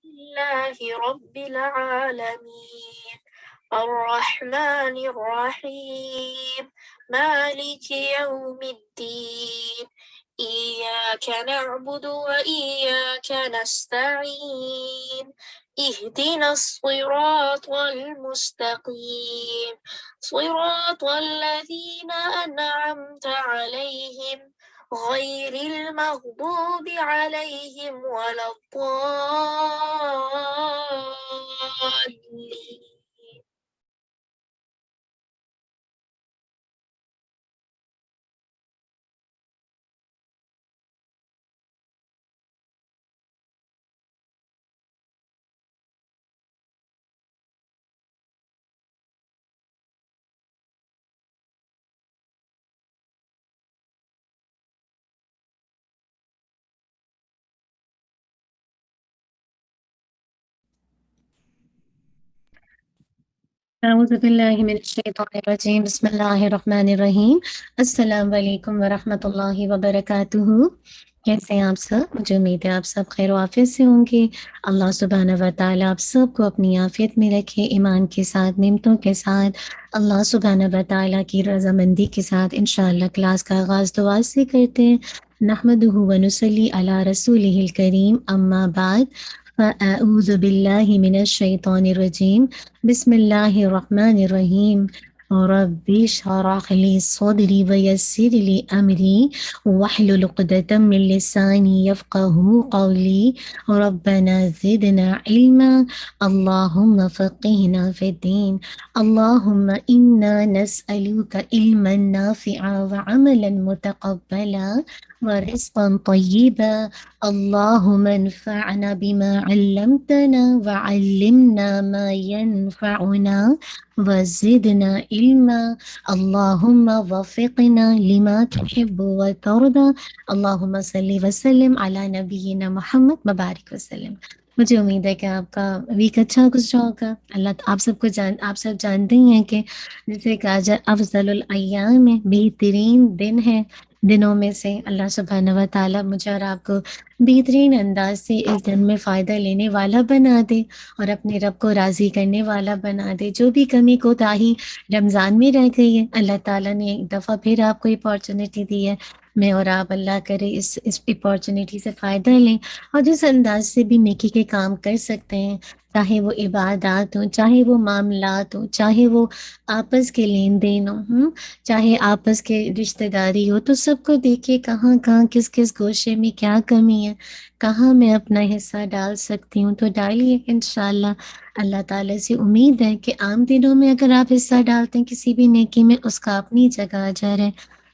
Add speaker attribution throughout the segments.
Speaker 1: لله رب العالمين الرحمن الرحيم مالك يوم الدين إياك نعبد وإياك نستعين اهدنا الصراط المستقيم صراط الذين أنعمت عليهم غير المغضوب عليهم ولا الضالين.
Speaker 2: أعوذ بالله من الشيطان الرجيم بسم الله الرحمن الرحیم السلام علیکم ورحمۃ اللہ وبرکاتہ۔ کیسے ہیں آپ سب؟ مجھے امید ہے آپ سب خیر و عافیت سے ہوں گے۔ اللہ سبحانہ و تعالیٰ آپ سب کو اپنی عافیت میں رکھے، ایمان کے ساتھ، نعمتوں کے ساتھ، اللہ سبحانہ و تعالیٰ کی رضامندی کے ساتھ۔ انشاءاللہ کلاس کا آغاز دعا سے کرتے ہیں۔ نحمدہ و نصلی علی رسولہ الکریم، اما بعد فاعوذ باللہ من الشیطان الرجیم بسم اللہ الرحمن الرحیم رب اشرح لی صدری ویسر لی امری واحلل عقدۃ من لسانی یفقہوا قولی ربنا زدنا علما اللہم فقہنا فی الدین اللہم انا نسألک علما نافعا وعملا متقبلا ورزقا طیبا اللہم انفعنا بما علمتنا وعلمنا ما ينفعنا وزدنا علما اللہم وفقنا لما تحب وترضى اللہم صلی وسلم علی نبینا محمد وبارک وسلم۔ مجھے امید ہے کہ آپ کا ویک اچھا گزرا ہوگا۔ آپ سب جانتے ہی ہیں کہ جیسے کہ آج افضل الایام ہے، بہترین دن ہے دنوں میں سے۔ اللہ سبحانہ و تعالیٰ مجھے اور آپ کو بہترین انداز سے اس دن میں فائدہ لینے والا بنا دے اور اپنے رب کو راضی کرنے والا بنا دے۔ جو بھی کمی کوتاہی رمضان میں رہ گئی ہے، اللہ تعالیٰ نے ایک دفعہ پھر آپ کو اپارچونیٹی دی ہے۔ میں اور آپ اللہ کرے اس اپارچونیٹی سے فائدہ لیں اور جس انداز سے بھی نیکی کے کام کر سکتے ہیں، چاہے وہ عبادات ہوں، چاہے وہ معاملات ہوں، چاہے وہ آپس کے لین دین ہوں، چاہے آپس کے رشتہ داری ہو، تو سب کو دیکھیے کہاں کہاں کس کس گوشے میں کیا کمی ہے، کہاں میں اپنا حصہ ڈال سکتی ہوں تو ڈالیے انشاءاللہ۔ اللہ تعالیٰ سے امید ہے کہ عام دنوں میں اگر آپ حصہ ڈالتے ہیں کسی بھی نیکی میں، اس کا اپنی جگہ اجر ہے،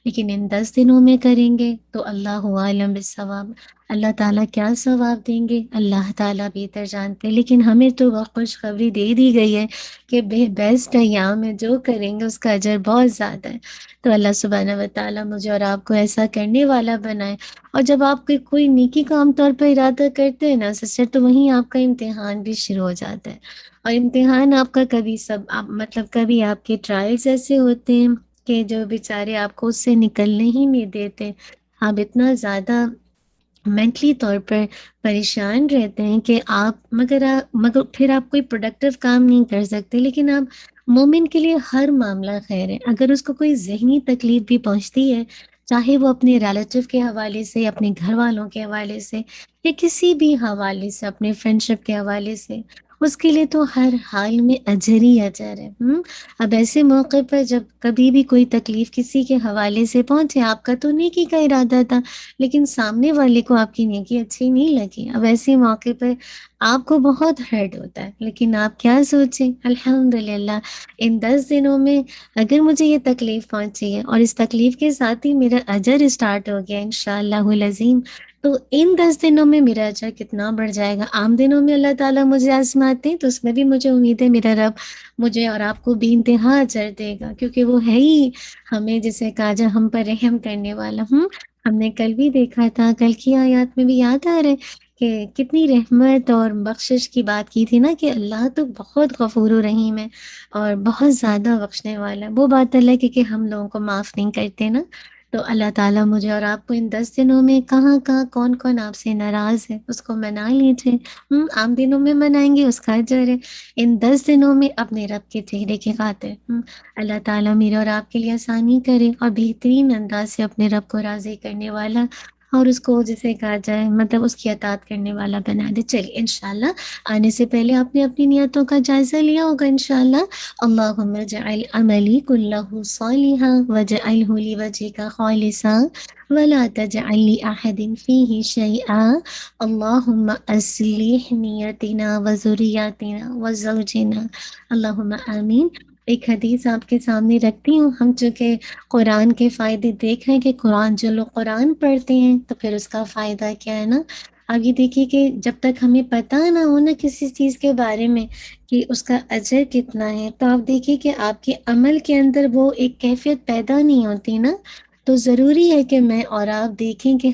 Speaker 2: لیکن ان 10 دنوں میں کریں گے تو اللہ عالم بالثواب، اللہ تعالیٰ کیا ثواب دیں گے اللہ تعالیٰ بہتر جانتے ہیں۔ لیکن ہمیں تو وہ خوشخبری دے دی گئی ہے کہ بیسٹ ایام میں جو کریں گے اس کا اجر بہت زیادہ ہے۔ تو اللہ سبحانہ و تعالیٰ مجھے اور آپ کو ایسا کرنے والا بنائے۔ اور جب آپ کوئی نیکی کا عام طور پر ارادہ کرتے ہیں نا سسٹر، تو وہیں آپ کا امتحان بھی شروع ہو جاتا ہے۔ اور امتحان آپ کا کبھی آپ کے ٹرائلز ایسے ہوتے ہیں کہ جو بیچارے آپ کو اس سے نکلنے ہی نہیں دیتے، آپ اتنا زیادہ مینٹلی طور پر پریشان رہتے ہیں کہ مگر پھر آپ کوئی پروڈکٹیو کام نہیں کر سکتے۔ لیکن آپ مومن کے لیے ہر معاملہ خیر ہے۔ اگر اس کو کوئی ذہنی تکلیف بھی پہنچتی ہے، چاہے وہ اپنے ریلیٹیو کے حوالے سے، اپنے گھر والوں کے حوالے سے، یا کسی بھی حوالے سے، اپنے فرینڈ شپ کے حوالے سے، اس کے لیے تو ہر حال میں اجر ہی اجر ہے۔ اب ایسے موقع پر جب کبھی بھی کوئی تکلیف کسی کے حوالے سے پہنچے، آپ کا تو نیکی کا ارادہ تھا لیکن سامنے والے کو آپ کی نیکی اچھی نہیں لگی، اب ایسے موقع پر آپ کو بہت ہرٹ ہوتا ہے، لیکن آپ کیا سوچیں، الحمدللہ ان 10 دنوں میں اگر مجھے یہ تکلیف پہنچی ہے اور اس تکلیف کے ساتھ ہی میرا اجر اسٹارٹ ہو گیا انشاءاللہ العظیم، تو ان 10 دنوں میں میرا اجر کتنا بڑھ جائے گا۔ عام دنوں میں اللہ تعالیٰ مجھے آزماتے ہیں تو اس میں بھی مجھے امید ہے میرا رب مجھے اور آپ کو بھی انتہا اجر دے گا، کیونکہ وہ ہے ہی ہمیں جسے کہا جائے ہم پر رحم کرنے والا۔ ہم نے کل بھی دیکھا تھا، کل کی آیات میں بھی یاد آ رہے کہ کتنی رحمت اور بخشش کی بات کی تھی نا، کہ اللہ تو بہت غفور و رحیم ہے اور بہت زیادہ بخشنے والا ہے۔ وہ بات اللہ کہ ہم لوگوں کو معاف نہیں کرتے نا، تو اللہ تعالیٰ مجھے اور آپ کو ان 10 دنوں میں کہاں کہاں کون کون آپ سے ناراض ہے اس کو منا لیجیے۔ عام دنوں میں منائیں گے اس کا اجر ہے، ان 10 دنوں میں اپنے رب کے چہرے کی خاطر اللہ تعالیٰ میرے اور آپ کے لیے آسانی کرے اور بہترین انداز سے اپنے رب کو راضی کرنے والا اور اس کو جسے کہا جائے مطلب اس کی اطاعت کرنے والا بنا دے۔ چلیے انشاءاللہ آنے سے پہلے آپ نے اپنی نیتوں کا جائزہ لیا ہوگا انشاءاللہ۔ اللہم اجعل عملی کلہ صالحا وجعلہ لوجہک خالصا ولا تجعل لأحد فیہ شیئا اللہم اصلح نیتنا وذریاتنا وزوجنا اللہم آمین۔ ایک حدیث آپ کے سامنے رکھتی ہوں، ہم چونکہ قرآن کے فائدے دیکھ رہے ہیں کہ قرآن جو لوگ قرآن پڑھتے ہیں تو پھر اس کا فائدہ کیا ہے نا۔ اب یہ دیکھیے کہ جب تک ہمیں پتہ نہ ہو نا کسی چیز کے بارے میں کہ اس کا اجر کتنا ہے، تو آپ دیکھیے کہ آپ کے عمل کے اندر وہ ایک کیفیت پیدا نہیں ہوتی نا۔ تو ضروری ہے کہ میں اور آپ دیکھیں کہ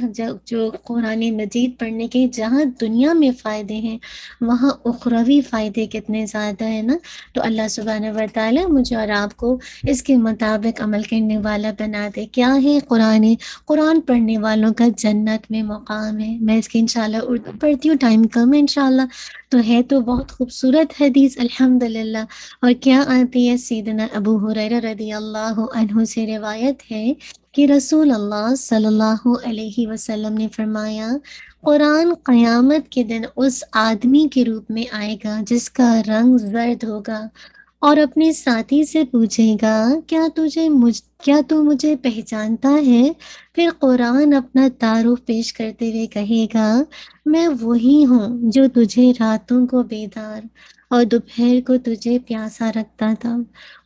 Speaker 2: جو قرآن مجید پڑھنے کے جہاں دنیا میں فائدے ہیں وہاں اخروی فائدے کتنے زیادہ ہیں نا۔ تو اللہ سبحانہ و تعالیٰ مجھے اور آپ کو اس کے مطابق عمل کرنے والا بنا دے۔ کیا ہے قرآن پڑھنے والوں کا جنت میں مقام ہے۔ میں اس کی انشاءاللہ اردو پڑھتی ہوں، ٹائم کم ہے انشاءاللہ، تو ہے تو بہت خوبصورت حدیث الحمدللہ۔ اور کیا آتی ہے، سیدنا ابو ہریرہ رضی اللہ عنہ سے روایت ہے کہ رسول اللہ صلی اللہ علیہ وسلم نے فرمایا، قرآن قیامت کے دن اس آدمی کے روپ میں آئے گا جس کا رنگ زرد ہوگا اور اپنے ساتھی سے پوچھے گا، کیا تو مجھے پہچانتا ہے؟ پھر قرآن اپنا تعارف پیش کرتے ہوئے کہے گا، میں وہی ہوں جو تجھے راتوں کو بیدار اور دوپہر کو تجھے پیاسا رکھتا تھا۔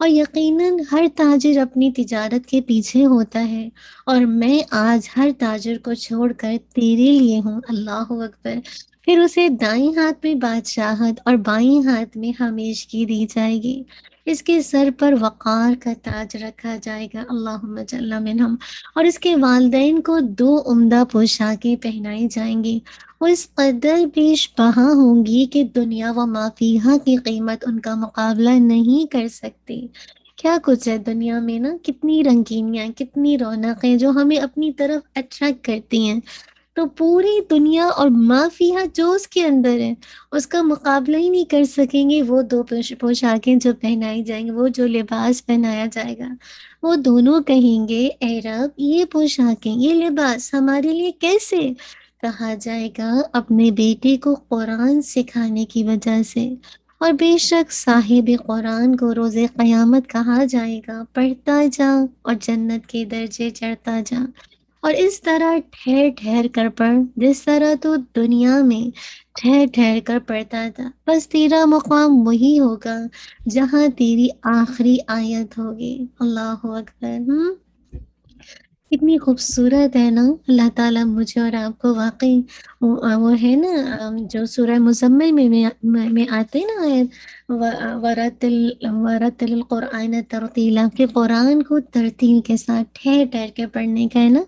Speaker 2: اور یقیناً ہر تاجر اپنی تجارت کے پیچھے ہوتا ہے اور میں آج ہر تاجر کو چھوڑ کر تیرے لیے ہوں۔ اللہ اکبر۔ پھر اسے دائیں ہاتھ میں بادشاہت اور بائیں ہاتھ میں ہمیشگی دی جائے گی، اس کے سر پر وقار کا تاج رکھا جائے گا، اللہم جل منہم، اور اس کے والدین کو 2 عمدہ پوشاکیں پہنائی جائیں گی، وہ اس قدر بیش بہا ہوں گی کہ دنیا و ما فیہا کی قیمت ان کا مقابلہ نہیں کر سکتی۔ کیا کچھ ہے دنیا میں نا، کتنی رنگینیاں، کتنی رونقیں جو ہمیں اپنی طرف اٹریکٹ کرتی ہیں، تو پوری دنیا اور ما فیہا جو اس کے اندر ہے اس کا مقابلہ ہی نہیں کر سکیں گے وہ 2 پوشاکیں جو پہنائی جائیں گی، وہ جو لباس پہنایا جائے گا۔ وہ دونوں کہیں گے، اے رب یہ پوشاکیں، یہ لباس ہمارے لیے کیسے؟ کہا جائے گا، اپنے بیٹے کو قرآن سکھانے کی وجہ سے، اور بے شک صاحب قرآن کو روز قیامت کہا جائے گا، پڑھتا جا اور جنت کے درجے چڑھتا جا۔ اور اس طرح ٹھہر ٹھہر کر پڑھ، جس طرح تو دنیا میں ٹھہر ٹھہر کر پڑھتا تھا، بس تیرا مقام وہی ہوگا جہاں تیری آخری آیت ہوگی۔ اللہ اکبر۔ کتنی خوبصورت ہے نا۔ اللہ تعالیٰ مجھے اور آپ کو واقعی وہ ہے نا جو سورہ مزمل میں آتے نا آیت، ورتل القرآن ترتیلا، کہ قرآن کو ترتیل کے ساتھ ٹھہر ٹھہر کے پڑھنے کا ہے نا۔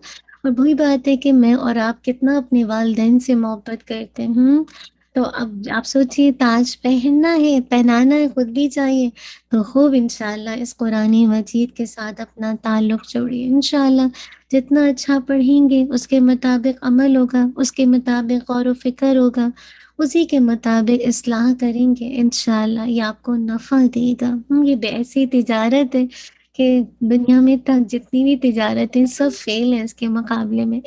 Speaker 2: اور وہی بات ہے کہ میں اور آپ کتنا اپنے والدین سے محبت کرتے ہیں، تو اب آپ سوچئے تاج پہننا ہے، پہنانا ہے، خود بھی چاہیے، تو خوب انشاءاللہ اس قرآن مجید کے ساتھ اپنا تعلق جوڑیے۔ انشاءاللہ جتنا اچھا پڑھیں گے اس کے مطابق عمل ہوگا، اس کے مطابق غور و فکر ہوگا، اسی کے مطابق اصلاح کریں گے، انشاءاللہ یہ آپ کو نفع دے گا۔ یہ ایسی تجارت ہے کہ دنیا میں جتنی بھی تجارتیں سب فیل ہیں اس کے مقابلے میں۔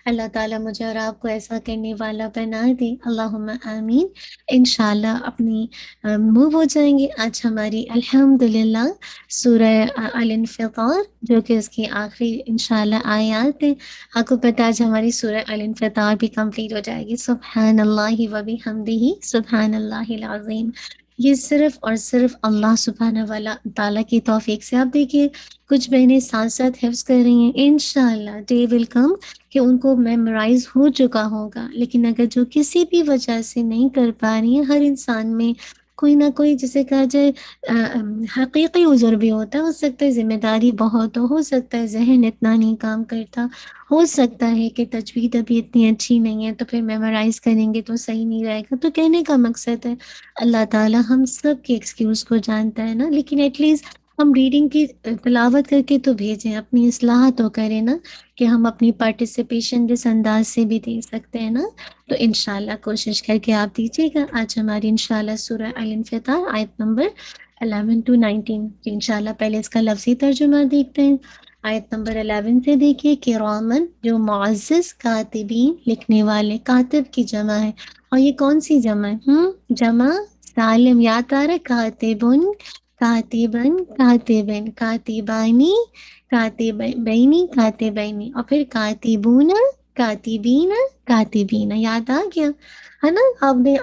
Speaker 2: اللہ تعالیٰ مجھے اور آپ کو ایسا کرنے والا بنا دے، اللہم آمین۔ انشاءاللہ اپنی موو ہو جائیں گے۔ آج ہماری الحمدللہ سورہ الانفطار جو کہ اس کی آخری انشاءاللہ آیات ہے، آپ کو پتہ آج ہماری سورہ الانفطار بھی کمپلیٹ ہو جائے گی۔ سبحان اللہ و بحمدہ، سبحان اللہ العظیم۔ یہ صرف اور صرف اللہ سبحانہ تعالیٰ کی توفیق سے۔ آپ دیکھیے کچھ بہنیں ساتھ ساتھ حفظ کر رہی ہیں، انشاءاللہ ڈے ول کم کہ ان کو میمورائز ہو چکا ہوگا، لیکن اگر جو کسی بھی وجہ سے نہیں کر پا رہی ہیں، ہر انسان میں کوئی نہ کوئی جسے کہا جائے حقیقی عذر بھی ہوتا ہے، ہو سکتا ہے ذمہ داری بہت ہو سکتا ہے ذہن اتنا نہیں کام کرتا، ہو سکتا ہے کہ تجوید ابھی اتنی اچھی نہیں ہے، تو پھر میمورائز کریں گے تو صحیح نہیں رہے گا۔ تو کہنے کا مقصد ہے اللہ تعالیٰ ہم سب کے ایکسکیوز کو جانتا ہے نا، لیکن ایٹ لیسٹ ہم ریڈنگ کی تلاوت کر کے تو بھیجیں، اپنی اصلاح تو کریں نا، کہ ہم اپنی پارٹیسپیشن جس انداز سے بھی دے سکتے ہیں نا، تو انشاءاللہ کوشش کر کے آپ دیجیے گا۔ آج ہماری انشاءاللہ سورہ الانفطار آیت نمبر 11 to 19، انشاءاللہ پہلے اس کا لفظی ترجمہ دیکھتے ہیں۔ آیت نمبر 11 سے دیکھیے، کرامن جو معزز کاتبین لکھنے والے، کاتب کی جمع ہے، اور یہ کون سی جمع ہے؟ جمع سالم، یاد آ رہا ہے؟ کاتبن، کاتبن، کاتبن، کاتبانی، کاتبینی، کاتبینی، اور پھر کاتبون، کاتبین، کاتبین، یاد آ گیا ہے نا؟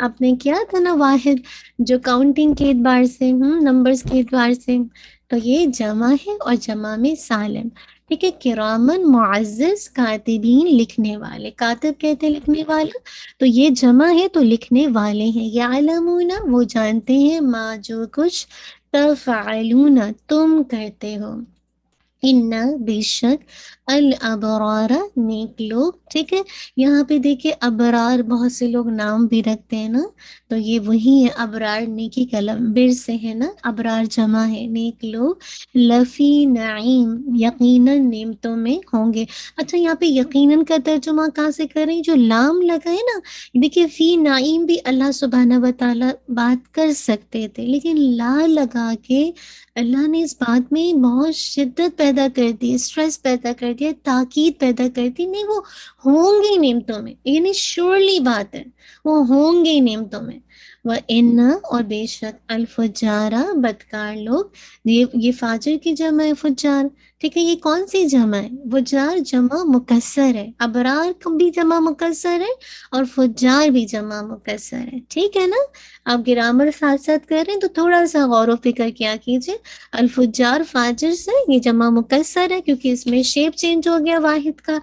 Speaker 2: آپ نے کیا تھا نا واحد، جو کاؤنٹنگ کے اعتبار سے، نمبرز کے اعتبار سے، تو یہ جمع ہے اور جمع میں سالم، ٹھیک ہے؟ کرامن معزز کاتبین لکھنے والے، کاتب کہتے ہیں لکھنے والا، تو یہ جمع ہے تو لکھنے والے ہیں، یعلمون وہ جانتے ہیں، ما جو کچھ، تفعلون تم کرتے ہو، ان بے شک، الابرار نیک لوگ، ٹھیک ہے؟ یہاں پہ دیکھیں ابرار، بہت سے لوگ نام بھی رکھتے ہیں نا، تو یہ وہی ہے ابرار، نیکی کا بر سے ہے نا، ابرار جمع ہے، نیک لوگ، لفی نعیم یقیناً نعمتوں میں ہوں گے۔ اچھا یہاں پہ یقیناً کا ترجمہ کہاں سے کریں؟ جو لام لگا ہے نا، دیکھیے فی نعیم بھی اللہ سبحانہ و تعالیٰ بات کر سکتے تھے، لیکن لا لگا کے اللہ نے اس بات میں بہت شدت پیدا کر دی، اسٹریس پیدا کر دیا، تاکید پیدا کر دی، نہیں وہ ہوں گے نعمتوں میں، یعنی شیورلی بات ہے وہ ہوں گے نعمتوں میں۔ وَإِنَّ اور بے شک، الفجارہ بدکار لوگ، یہ فاجر کی جمع ہے فجار، ٹھیک ہے؟ یہ کون سی جمع ہے؟ فجار جمع مکسر ہے، ابرار بھی جمع مکسر ہے اور فجار بھی جمع مکسر ہے، ٹھیک ہے نا؟ آپ گرامر ساتھ ساتھ کر رہے ہیں تو تھوڑا سا غور و فکر کیا کیجیے۔ الفجار فاجر سے، یہ جمع مکسر ہے کیونکہ اس میں شیپ چینج ہو گیا، واحد کا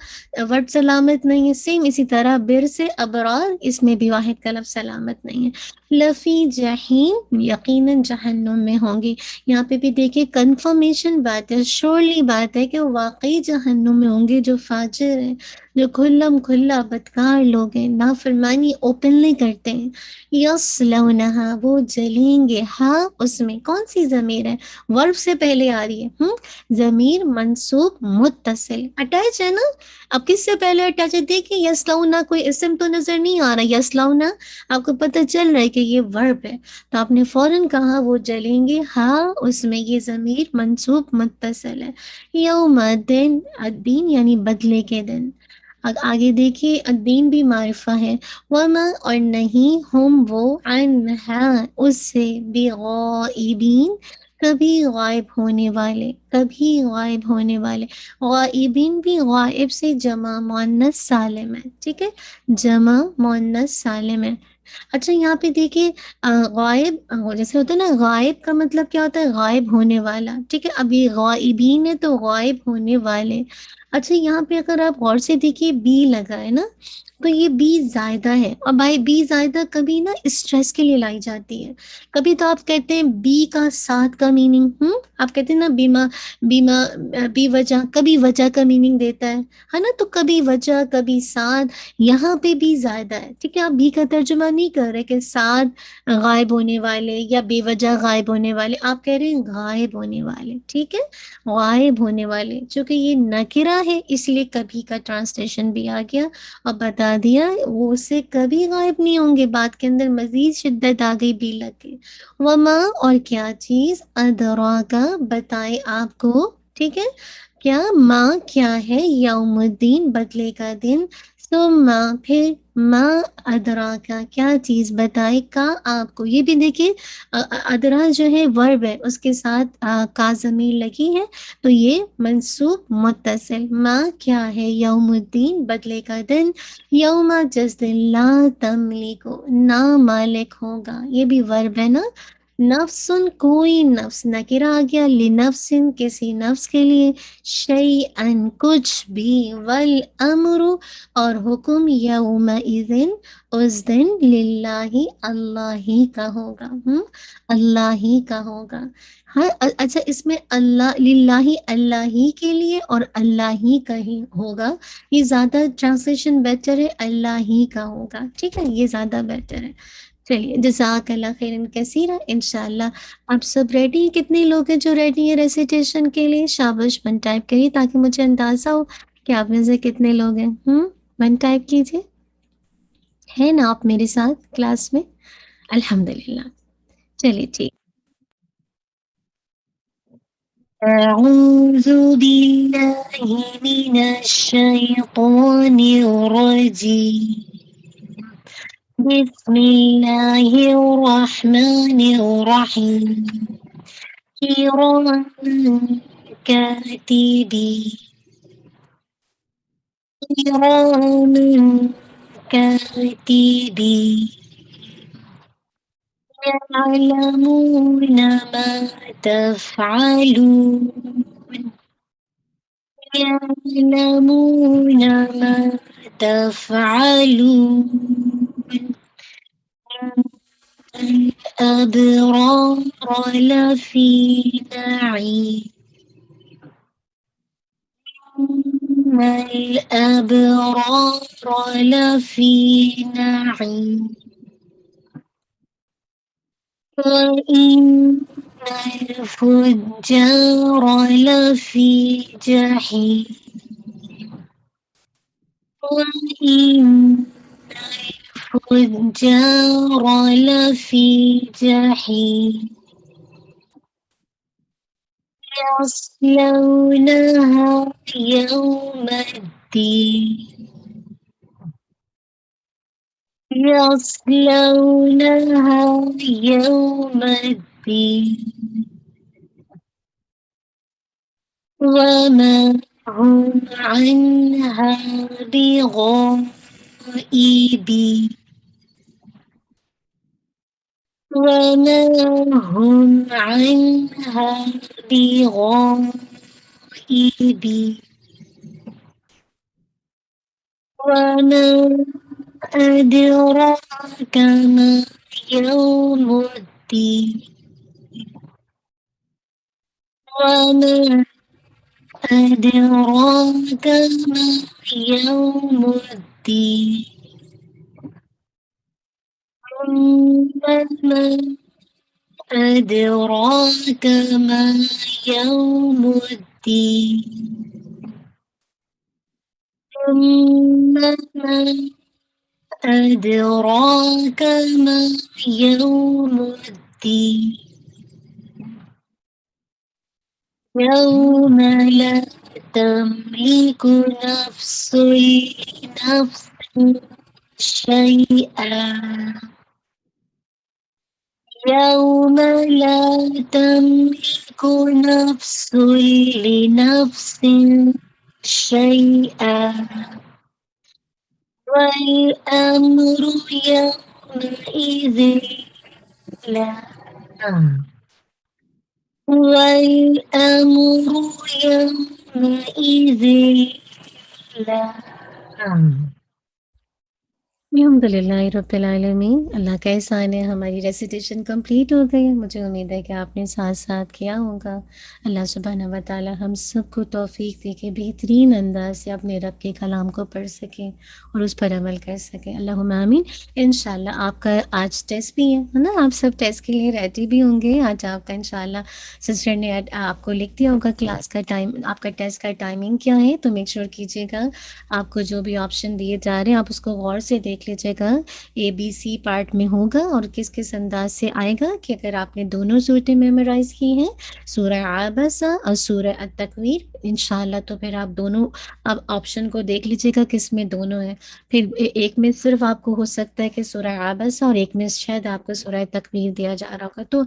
Speaker 2: ورڈ سلامت نہیں ہے، سیم اسی طرح بر سے ابرار، اس میں بھی واحد کا لفظ سلامت نہیں ہے۔ لفی جہیم یقیناً جہنم میں ہوں گی، یہاں پہ بھی دیکھیں کنفرمیشن بات ہے، شورلی بات ہے کہ وہ واقعی جہنم میں ہوں گے، جو فاجر ہیں، جو کھلم کھلا بدکار لوگ ہیں، نافرمانی اوپنلی کرتے ہیں۔ یصلونہا وہ جلیں گے، ہاں اس میں کون سی ضمیر ہے؟ ورب سے پہلے آ رہی ہے، ضمیر منصوب متصل اٹیچ ہے نا؟ اب کس سے پہلے اٹیچ ہے؟ دیکھیں یصلونا، کوئی اسم تو نظر نہیں آ رہا، یصلونا آپ کو پتہ چل رہا ہے کہ یہ ورب ہے، تو آپ نے فوراً کہا وہ جلیں گے، ہاں اس میں، یہ ضمیر منصوب متصل ہے۔ یوم دن، الدین یعنی بدلے کے دن۔ آگے دیکھیے الدین بھی معرفہ ہے، وما اور نہیں، ہم وہ، عنہا اس سے، بغائبین کبھی غائب ہونے والے، کبھی غائب ہونے والے۔ غائبین بھی غائب سے جمع مؤنث سالم ہے، ٹھیک ہے؟ جمع مؤنث سالم ہے۔ اچھا یہاں پہ دیکھیے غائب، جیسے ہوتا ہے نا، غائب کا مطلب کیا ہوتا ہے؟ غائب ہونے والا، ٹھیک ہے؟ اب یہ غائبین ہے تو غائب ہونے والے۔ اچھا یہاں پہ اگر آپ غور سے دیکھیے بی لگا ہے نا، تو یہ بی زائدہ ہے، اور بھائی بی زائدہ کبھی نا اسٹریس کے لیے لائی جاتی ہے، کبھی تو آپ کہتے ہیں بی کا ساتھ کا میننگ، آپ کہتے ہیں نا بیما، بیما، بی وجہ، کبھی وجہ کا میننگ دیتا ہے نا؟ تو کبھی وجہ کبھی ساتھ، یہاں پہ بھی زائدہ ہے، ٹھیک ہے؟ آپ بھی کا ترجمہ نہیں کر رہے کہ ساتھ غائب ہونے والے یا بے وجہ غائب ہونے والے، آپ کہہ رہے ہیں غائب ہونے والے، ٹھیک ہے؟ غائب ہونے والے، چونکہ یہ نکرہ ہے اس لیے کبھی کا ٹرانسلیشن بھی آ گیا اور بتا دیا وہ اس سے کبھی غائب نہیں ہوں گے، بات کے اندر مزید شدت آ گئی بھی لگ کے۔ وما اور کیا چیز، ادراکا بتائے آپ کو، ٹھیک ہے؟ کیا، ماں کیا ہے، یوم الدین بدلے کا دن، ثم پھر، ما ادراکا کیا چیز بتائے کا آپ کو، یہ بھی دیکھیے ادرا جو ہے ورب ہے، اس کے ساتھ کا ضمیر لگی ہے، تو یہ منصوب متصل، ما کیا ہے، یوم الدین بدلے کا دن، یوم جس دن، لا تملک نا مالک ہوگا، یہ بھی ورب ہے نا، نفسن کوئی نفس، نکرہ آ گیا، لنفسن کسی نفس کے لیے، شیئن کچھ بھی، والامر اور حکم، یومئذ اس دن، للہ اللہ ہی کا ہوگا، اللہ ہی کا ہوگا۔ ہاں اچھا اس میں اللہ، للہ اللہ ہی کے لیے اور اللہ ہی کا ہی ہوگا، یہ زیادہ ٹرانسلیشن بیٹر ہے، اللہ ہی کا ہوگا، ٹھیک ہے؟ یہ زیادہ بیٹر ہے، چلیے جزاک اللہ خیرن کثیرا، انشاءاللہ آپ سب ریڈی ہیں؟ کتنے لوگ ہیں جو ریڈی ہیں ریسیٹیشن کے لیے؟ شاباش، ون ٹائپ کریے تاکہ مجھے اندازہ ہو کہ آپ میں سے کتنے لوگ ہیں۔ ون ٹائپ کیجیے، ہے نا آپ میرے ساتھ کلاس میں؟ الحمدللہ، چلیے ٹھیک۔ أعوذ بالله من الشيطان الرجيم، بسم الله الرحمن الرحيم، كراما كاتبين، كراما كاتبين يعلمون ما تفعلون، يعلمون ما تفعلون، الأبرار لفي نعيم، إن الأبرار لفي نعيم، وإن الفجار لفي جحيم، وإن الفجار لفي جحيم، يصلونها يوم الدين، يصلونها يوم الدين، وما هم عنها بغائبين، وما هم عنها بغائبين، وما أدراك ما يوم الدين، وما أدراك ما يوم الدين، ثم ما أدراك ما يوم الدين، ثم ما أدراك ما يوم الدين، يوم لا تملك نفس لنفس شيئا، يوم لا تملك نفس لنفس شيئا، والأمر يومئذ لا، والأمر يومئذ لا۔ الحمد للہ رب العالمین، اللہ کا احسان ہے ہماری ریسیٹیشن کمپلیٹ ہو گئی ہے۔ مجھے امید ہے کہ آپ نے ساتھ ساتھ کیا ہوگا۔ اللہ سبحانہ و تعالی ہم سب کو توفیق دے کہ بہترین انداز سے اپنے رب کے کلام کو پڑھ سکیں اور اس پر عمل کر سکیں، اللہم آمین۔ انشاءاللہ آپ کا آج ٹیسٹ بھی ہے نا، آپ سب ٹیسٹ کے لیے ریڈی بھی ہوں گے۔ آج آپ کا انشاءاللہ سسٹر نے آپ کو لکھ دیا ہوگا کلاس کا ٹائم، آپ کا ٹیسٹ کا ٹائمنگ کیا ہے، تو میک شیور کیجیے گا آپ کو جو بھی آپشن دیے جا رہے ہیں آپ اس کو غور سے دیکھ لیجیے گا، اے بی سی پارٹ میں ہوگا اور کس کس انداز سے آئے گا کہ اگر آپ نے دونوں صورتیں میمورائز کی ہیں، سورہ عابسہ اور سورہ التکویر، انشاءاللہ تو پھر آپ دونوں اب آپشن کو دیکھ لیجیے گا کس میں دونوں ہیں، پھر ایک میں صرف آپ کو ہو سکتا ہے کہ سورہ عابسہ اور ایک میں شاید آپ کو سورہ تکویر دیا جا رہا ہوگا، تو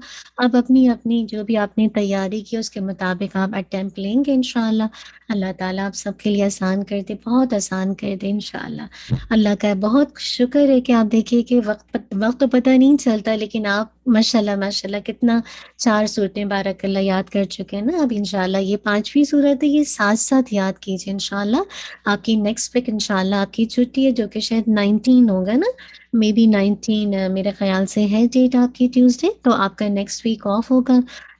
Speaker 2: اب اپنی جو بھی آپ نے تیاری کی اس کے مطابق آپ اٹیمپٹ لیں گے انشاءاللہ۔ اللہ تعالیٰ آپ سب کے لیے آسان کر دے، بہت آسان کر دے انشاءاللہ۔ اللہ کا بہت شکر ہے کہ آپ دیکھیے کہ وقت تو پتہ نہیں چلتا، لیکن آپ ماشاءاللہ کتنا 4 صورتیں بارک اللہ یاد کر چکے ہیں نا۔ اب انشاءاللہ یہ 5ویں صورت ہے، یہ ساتھ ساتھ یاد کیجیے انشاءاللہ۔ آپ کی نیکسٹ ویک انشاءاللہ آپ کی چھٹی ہے جو کہ شاید 19 ہوگا نا، مے بی 19 میرے خیال سے ہے ڈیٹ آپ کی ٹیوزڈے، تو آپ کا نیکسٹ ویک آف ہوگا،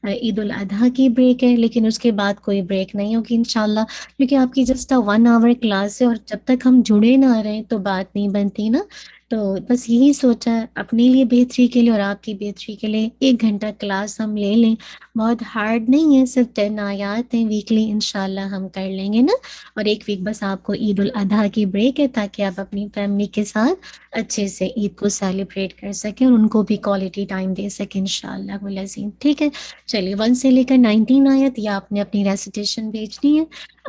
Speaker 2: عید الاضحیٰ کی بریک ہے، لیکن اس کے بعد کوئی بریک نہیں ہوگی انشاءاللہ، کیونکہ آپ کی جسٹ 1 آور کلاس ہے اور جب تک ہم جڑے نہ رہیں تو بات نہیں بنتی نا۔ تو بس یہی سوچا اپنے لیے بہتری کے لیے اور آپ کی بہتری کے لیے 1 گھنٹہ کلاس ہم لے لیں. بہت ہارڈ نہیں ہے، صرف 10 آیات ہیں ویکلی، انشاءاللہ ہم کر لیں گے نا. اور ایک ویک بس آپ کو عید الاضحیٰ کی بریک ہے تاکہ آپ اپنی فیملی کے ساتھ اچھے سے عید کو سیلیبریٹ کر سکیں اور ان کو بھی کوالٹی ٹائم دے سکیں انشاءاللہ العظیم. ٹھیک ہے، چلیے 1 سے لے کر 19 آیت یا آپ نے اپنی ریسیٹیشن بھیجنی ہے.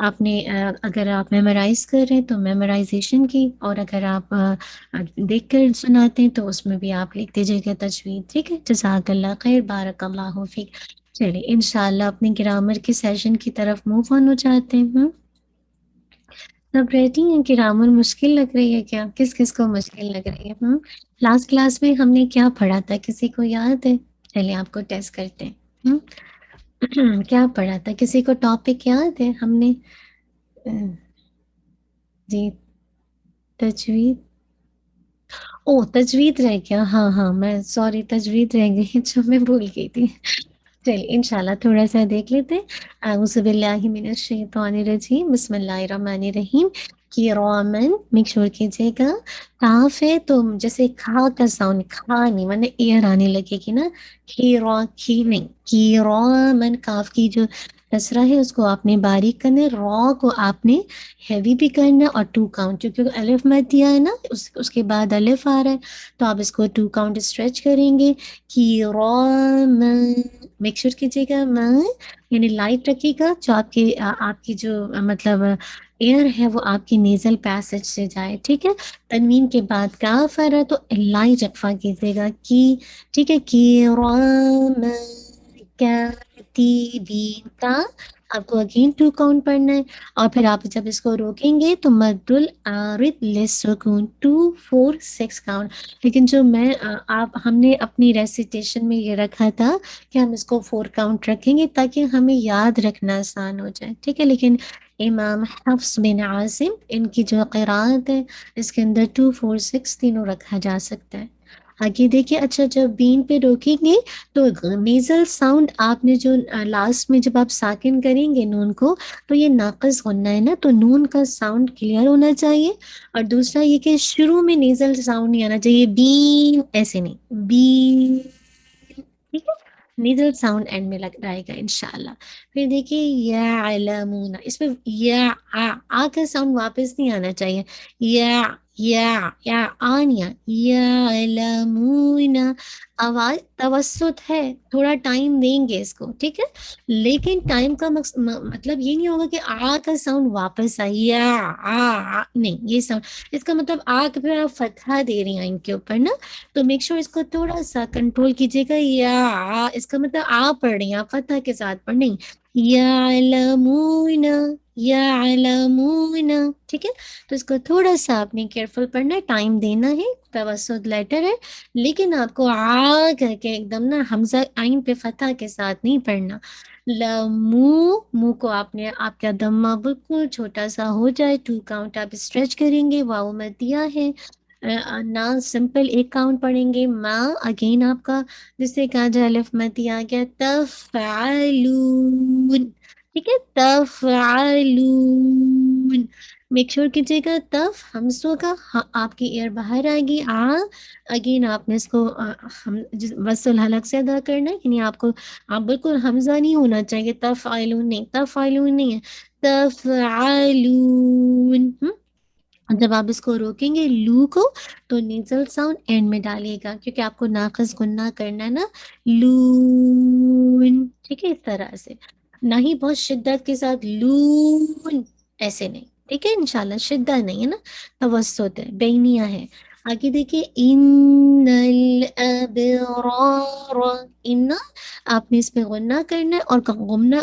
Speaker 2: آپ نے اگر آپ میمورائز کر رہے ہیں تو میمورائزیشن کی، اور اگر آپ دیکھ کر سناتے ہیں تو اس میں بھی آپ لکھ دیجیے گا تجوید. ٹھیک ہے، جزاک اللہ خیر، بارک اللہ فیک. چلیے انشاءاللہ اپنے گرامر کے سیشن کی طرف موو آن ہو جاتے ہیں. سب ریڈی ہیں؟ گرامر مشکل لگ رہی ہے کیا؟ کس کس کو مشکل لگ رہی ہے؟ لاسٹ کلاس میں ہم نے کیا پڑھا تھا، کسی کو یاد ہے؟ چلیے آپ کو ٹیسٹ کرتے ہیں. کیا پڑھا تھا؟ کسی کو ٹاپک یاد ہے؟ ہم نے جی تجوید، او تجوید رہ گیا. ہاں ہاں میں سوری، تجوید رہ گئی جو میں بھول گئی تھی. چلیے انشاءاللہ تھوڑا سا دیکھ لیتے. اعوذ باللہ من الشیطان الرجیم، بسم اللہ الرحمن الرحیم. کرامن، میک شور کیجیے گا. کاف ہے تو جیسے کھا کا ساؤنڈ، کھا نہیں ورنہ ایئر آنے لگے گی نا. کھی نہیں، کرامن کاف کی جو کسرہ ہے اس کو آپ نے باریک کرنا ہے، را کو آپ نے ہیوی بھی کرنا ہے اور 2 کاؤنٹ، کیونکہ الف مت دیا ہے نا، اس کے بعد الف آ رہا ہے تو آپ اس کو 2 کاؤنٹ اسٹریچ کریں گے. کرامن، میک شور کیجیے گا من، یعنی لائٹ رکھیے گا جو آپ کی جو مطلب ایئر ہے وہ آپ کی نیزل پیسج سے جائے. ٹھیک ہے، تنوین کے بعد کاف آ رہا ہے تو لائٹ اقفا کیجیے گا کی. ٹھیک ہے، کرامن کاتبین کا آپ کو اگین 2 کاؤنٹ پڑھنا ہے. اور پھر آپ جب اس کو روکیں گے تو مد العارض للسکون 2 4 6 کاؤنٹ. لیکن جو ہم نے اپنی ریسیٹیشن میں یہ رکھا تھا کہ ہم اس کو 4 کاؤنٹ رکھیں گے تاکہ ہمیں یاد رکھنا آسان ہو جائے. ٹھیک ہے، لیکن امام حفص بن عاصم ان کی جو قراءت ہے اس کے اندر 2 4 6 تینوں رکھا جا سکتا ہے. آگے دیکھیے. اچھا جب بین پہ روکیں گے تو نیزل ساؤنڈ آپ نے جو لاسٹ میں جب آپ ساکن کریں گے نون کو تو یہ ناقص غنہ ہے نا، تو نون کا ساؤنڈ کلیئر ہونا چاہیے. اور دوسرا یہ کہ شروع میں نیزل ساؤنڈ نہیں آنا چاہیے، بین ایسے نہیں، بین. ٹھیک ہے، نیزل ساؤنڈ اینڈ میں لگ رہے گا انشاءاللہ. پھر دیکھیے یعلمون، اس میں یا آ کا ساؤنڈ واپس نہیں آنا چاہیے. یا آنیا یعلمون، آواز توسط ہے، تھوڑا ٹائم دیں گے اس کو. ٹھیک ہے، لیکن ٹائم کا مطلب یہ نہیں ہوگا کہ آ کا ساؤنڈ واپس آئے، یا نہیں، یہ ساؤنڈ اس کا مطلب آ کے پھر آپ فتحہ دے رہی ہیں ان کے اوپر نا، تو میک شور اس کو تھوڑا سا کنٹرول کیجیے گا. یا اس کا مطلب آ پڑھ رہی ہیں آپ فتحہ کے ساتھ پڑھ نہیں. یعلمون، یعلمون. ٹھیک ہے، تو اس کو تھوڑا سا آپ نے کیئرفل پڑھنا ہے، ٹائم دینا ہے، توسط لیٹر ہے، لیکن آپ کو آ کر کے ایک دم نا حمزہ عین پہ فتح کے ساتھ نہیں پڑھنا. منہ کو آپ نے آپ کا دمہ بالکل چھوٹا سا ہو جائے، 2 کاؤنٹ آپ اسٹریچ کریں گے. واؤ مدیہ ہے نا، سمپل 1 کاؤنٹ پڑھیں گے. ماں اگین آپ کا جسے کہا جائے الف مدیہ آ گیا. تفعلون، ٹھیک ہے، تفعلون. میک شور کیجیے گا تف ہمسو کا آپ کی ایئر باہر آئے گی. اگین آپ نے اس کو وصل الحلق سے ادا کرنا ہے، یعنی آپ کو آپ بالکل حمزہ نہیں ہونا چاہیے. تفعلون نہیں، تفعلون نہیں ہے، تفعلون. جب آپ اس کو روکیں گے لو کو تو نیزل ساؤنڈ اینڈ میں ڈالیے گا کیونکہ آپ کو ناقص غنہ کرنا ہے نا، لون. ٹھیک ہے، اس طرح سے نہ ہی بہت شدت کے ساتھ لون، ایسے نہیں. ٹھیک ہے، انشاءاللہ شدہ نہیں ہے نا، توسط ہے، بینیہ ہے. آگے دیکھیے ان الابرار، ان آپ نے اس پہ غنہ کرنا ہے اور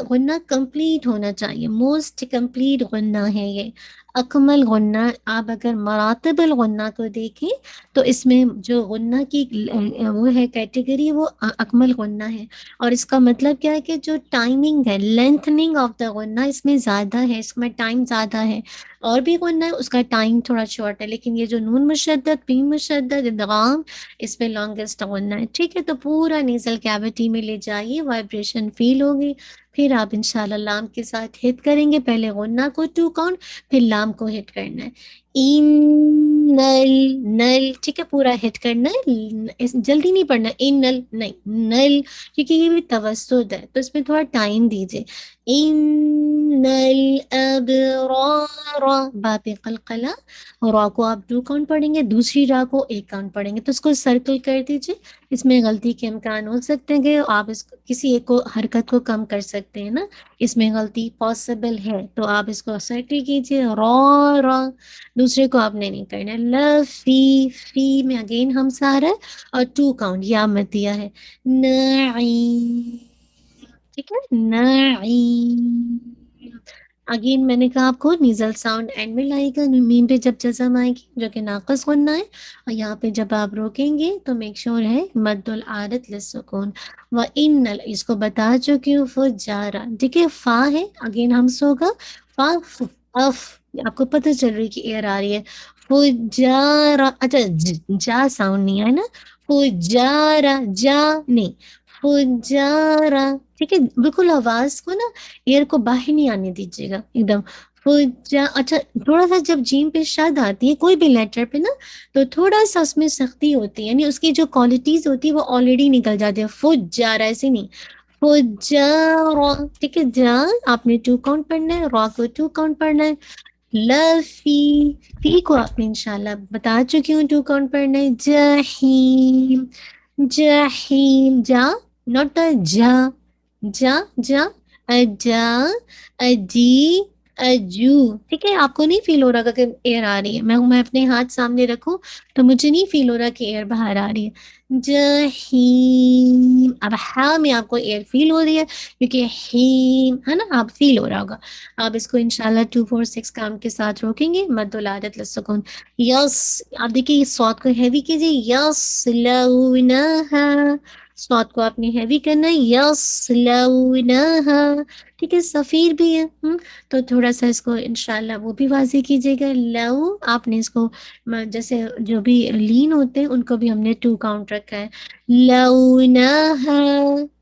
Speaker 2: غنہ کمپلیٹ ہونا چاہیے، موسٹ کمپلیٹ غنہ ہے یہ، اکمل غنہ. آپ اگر مراتب الغنہ کو دیکھیں تو اس میں جو غنہ کی وہ ہے کیٹیگری وہ اکمل غنہ ہے. اور اس کا مطلب کیا ہے کہ جو ٹائمنگ ہے، لینتھننگ آف دا غنہ اس میں زیادہ ہے، اس میں ٹائم زیادہ ہے. اور بھی غنہ ہے اس کا ٹائم تھوڑا شارٹ ہے، لیکن یہ جو نون مشدد، پیم مشدد، ادغام، اس پہ لانگسٹ غنہ ہے. ٹھیک ہے، تو پورا نیزل کیویٹی میں لے جائیے، وائبریشن فیل ہوگی. پھر آپ انشاءاللہ لام کے ساتھ ہٹ کریں گے. پہلے غنہ کو 2 کاؤنٹ، پھر لام کو ہٹ کرنا ہے. ان نل نل، ٹھیک ہے پورا ہٹ کرنا ہے، جلدی نہیں پڑھنا، ان نل نہیں، نل، کیونکہ یہ بھی توسط ہے تو اس میں تھوڑا ٹائم دیجیے. ان الابرار، با پہ قلقلہ، را کو آپ 2 کاؤنٹ پڑھیں گے، دوسری را کو 1 کاؤنٹ پڑھیں گے، تو اس کو سرکل کر دیجیے. اس میں غلطی کے امکان ہو سکتے ہیں کہ آپ اس کسی ایک کو حرکت کو کم کر سکتے ہیں نا، اس میں غلطی پاسبل ہے، تو آپ اس کو سرکل کیجیے. را را، دوسرے کو آپ نے نہیں کرنا. لفی، فی میں اگین ہم سارا اور 2 کاؤنٹ یا مت دیا ہے. نعیم، ٹھیک ہے نعیم. اگین میں نے کہا آپ کو نیزل ساؤنڈ اینڈ میں لائے گا، میم پہ جب جزم آئے گی جو کہ ناقص غنہ ہے، اور یہاں پہ جب آپ روکیں گے تو میک شور ہے مد العارض للسکون. و ان، اس کو بتا چکی ہوں. فجارا، ٹھیک ہے فا ہے اگین ہم ہوگا فا اف، آپ کو پتہ چل رہی کہ ایئر آ رہی ہے. فجارا، اچھا جا ساؤنڈ نہیں آئے نا، فجارا جا نہیں، فجارا، ٹھیک ہے بالکل آواز کو نا ایئر کو باہر نہیں آنے دیجیے گا ایک دم. اچھا تھوڑا سا جب جیم پہ شد آتی ہے کوئی بھی لیٹر پہ نا، تو تھوڑا سا اس میں سختی ہوتی ہے، یعنی اس کی جو کوالٹیز ہوتی ہے وہ آلریڈی نکل جاتی ہے. فجارا ایسے نہیں، فجارا، ٹھیک ہے. جا آپ نے 2 کاؤنٹ پڑھنا ہے، را کو 2 کاؤنٹ پڑھنا ہے. لفی، فی کو آپ نے انشاءاللہ بتا چکی ہوں 2 کاؤنٹ پڑھنا ہے. جہیم، جہیم، جا نوٹ جا، جا جا، اجا، اجی، اجو، ٹھیک ہے. آپ کو نہیں فیل ہو رہا کہ ایئر آ رہی ہے، میں اپنے ہاتھ سامنے رکھوں تو مجھے نہیں فیل ہو رہا کہ ایئر باہر آ رہی ہے. جہیم، اب ہاں میں آپ کو ایئر فیل ہو رہی ہے کیونکہ ہیم ہے نا، آپ فیل ہو رہا ہوگا. آپ اس کو انشاءاللہ 2 4 6 کام کے ساتھ روکیں گے. مد العارض للسکون. یس، آپ دیکھیے یہ صوت کو ہیوی کیجیے. یس لونہا، صوت کو آپ نے ہیوی کرنا ہے. یس لونہا، ٹھیک ہے. سفیر بھی ہے تو تھوڑا سا اس کو انشاءاللہ وہ بھی واضح کیجیے گا. لو، آپ نے اس کو جیسے جو بھی لین ہوتے ہیں ان کو بھی ہم نے 2 کاؤنٹ رکھا ہے. لونہا،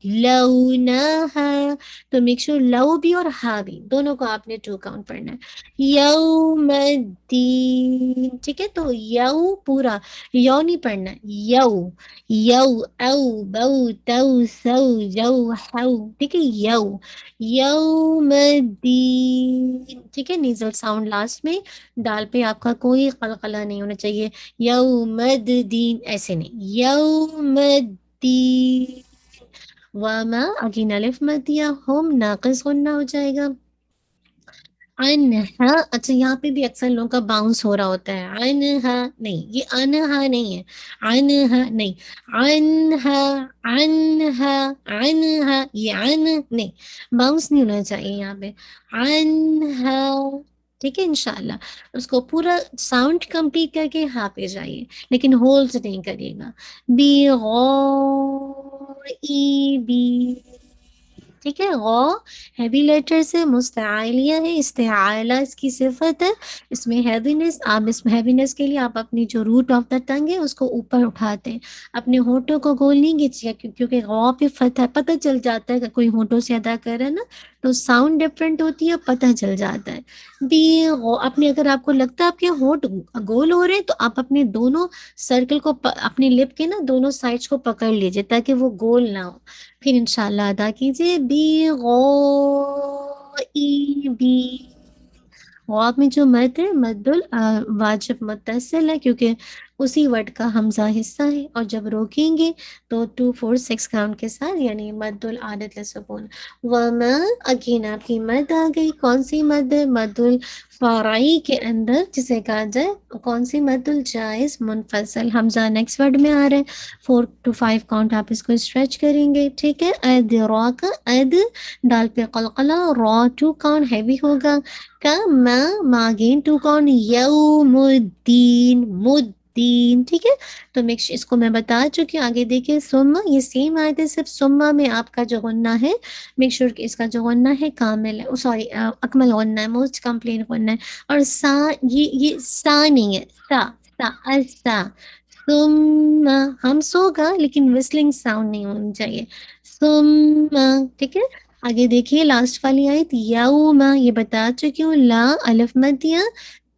Speaker 2: لونہا، تو میک شور لو بھی اور ہا بھی دونوں کو آپ نے 2 کاؤنٹ پڑھنا ہے. یوم الدین، ٹھیک ہے. تو یو پورا یو نہیں پڑھنا، یو یو او بو تو سو یو ہو، ٹھیک ہے. یو، یوم الدین، ٹھیک ہے. نیزل ساؤنڈ لاسٹ میں، دال پہ آپ کا کوئی قلقلہ نہیں ہونا چاہیے. یوم الدین ایسے نہیں، یوم الدین. وما اگین الف مت دیا، ہم ناقص غنہ ہو جائے گا. انہا، اچھا یہاں پہ بھی اکثر لوگوں کا باؤنس ہو رہا ہوتا ہے. انہا نہیں، یہ انہا نہیں ہے، انہا نہیں، انہا، انہا، انہا، یہ ان نہیں، باؤنس نہیں ہونا چاہیے یہاں پہ. انہا، ٹھیک ہے. انشاءاللہ اس کو پورا ساؤنڈ کمپلیٹ کر کے ہاں پہ جائیے لیکن ہولڈ نہیں کریے گا. بی غور، ای بی، ٹھیک ہے. غو ہیوی لیٹر سے مستعلیہ ہے، استعالہ اس کی صفت ہے. اس میں ہیوینس، آپ اس ہیوینس کے لیے آپ اپنی جو روٹ آف دا ٹنگ ہے اس کو اوپر اٹھاتے ہیں، اپنے ہونٹوں کو گول نہیں کھینچیے کیونکہ غو پہ فتح پتہ چل جاتا ہے کہ کوئی ہونٹوں سے ادا کر رہا ہے نا تو ساؤنڈ ڈفرینٹ ہوتی ہے، پتہ چل جاتا ہے. بی غو، اپنے اگر آپ کو لگتا ہے آپ کے ہونٹ گول ہو رہے ہیں تو آپ اپنے دونوں سرکل کو اپنے لپ کے نا دونوں سائڈس کو پکڑ لیجیے تاکہ وہ گول نہ ہو. پھر انشاءاللہ ادا کیجیے. بی غو ای بی، غواب میں جو مد ہے مد واجب متصل ہے کیونکہ اسی ورڈ کا حمزہ حصہ ہے، اور جب روکیں گے تو 2 4 6 کاؤنٹ کے ساتھ یعنی مد العارض للسکون. وما، اگین آپ کی مد آ گئی. کون سی مد ہے؟ مد الفرعی کے اندر جسے کہا جائے کون سی مد الجائز منفصل. حمزہ نیکسٹ ورڈ میں آ رہے ہیں. 4 to 5 کاؤنٹ آپ اس کو اسٹریچ کریں گے، ٹھیک ہے. اد را کا اد، دال پہ قلقلہ، را 2 کاؤنٹ ہیوی ہوگا. کا ما اگین 2 کاؤنٹ. یوم الدین، مدین، ٹھیک ہے. تو اس کو میں بتا چکی ہوں. آگے دیکھیے سما، یہ سیم آئے تھے، صرف سما میں آپ کا جو غنہ ہے میک شور کہ اس کا جو غنہ ہے کامل ہے، سوری اکمل غنہ ہے، موسٹ کمپلیٹ غنہ ہے. اور سا، یہ سا نہیں ہے، سا سا ایسا. ثم، ہم سوگا لیکن وسلنگ ساؤنڈ نہیں ہونی چاہیے. ثم، ٹھیک ہے. آگے دیکھیے لاسٹ والی آیت یوم، یہ بتا چکی ہوں. لا الف مت دیا،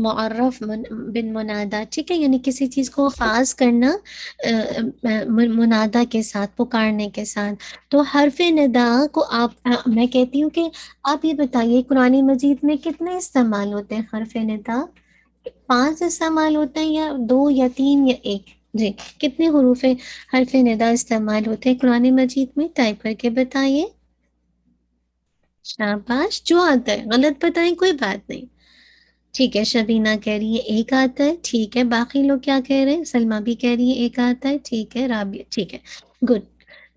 Speaker 2: معرف بن منادا، ٹھیک ہے، یعنی کسی چیز کو خاص کرنا منادا کے ساتھ، پکارنے کے ساتھ. تو حرف ندا کو آپ میں کہتی ہوں کہ آپ یہ بتائیے قرآن مجید میں کتنے استعمال ہوتے ہیں حرف ندا؟ 5 استعمال ہوتے ہیں یا 2 یا 3 یا 1؟ جی، کتنے حروف حرف ندا استعمال ہوتے ہیں قرآن مجید میں؟ ٹائپ کر کے بتائیے. شاباش، جو آتا ہے. غلط بتائیں کوئی بات نہیں. ٹھیک ہے، شبینہ کہہ رہی ہے ایک آتا ہے. ٹھیک ہے، باقی لوگ کیا کہہ رہے ہیں؟ سلمہ بھی کہہ رہی ہے ایک آتا ہے. ٹھیک ہے، رابعہ ٹھیک ہے، گڈ.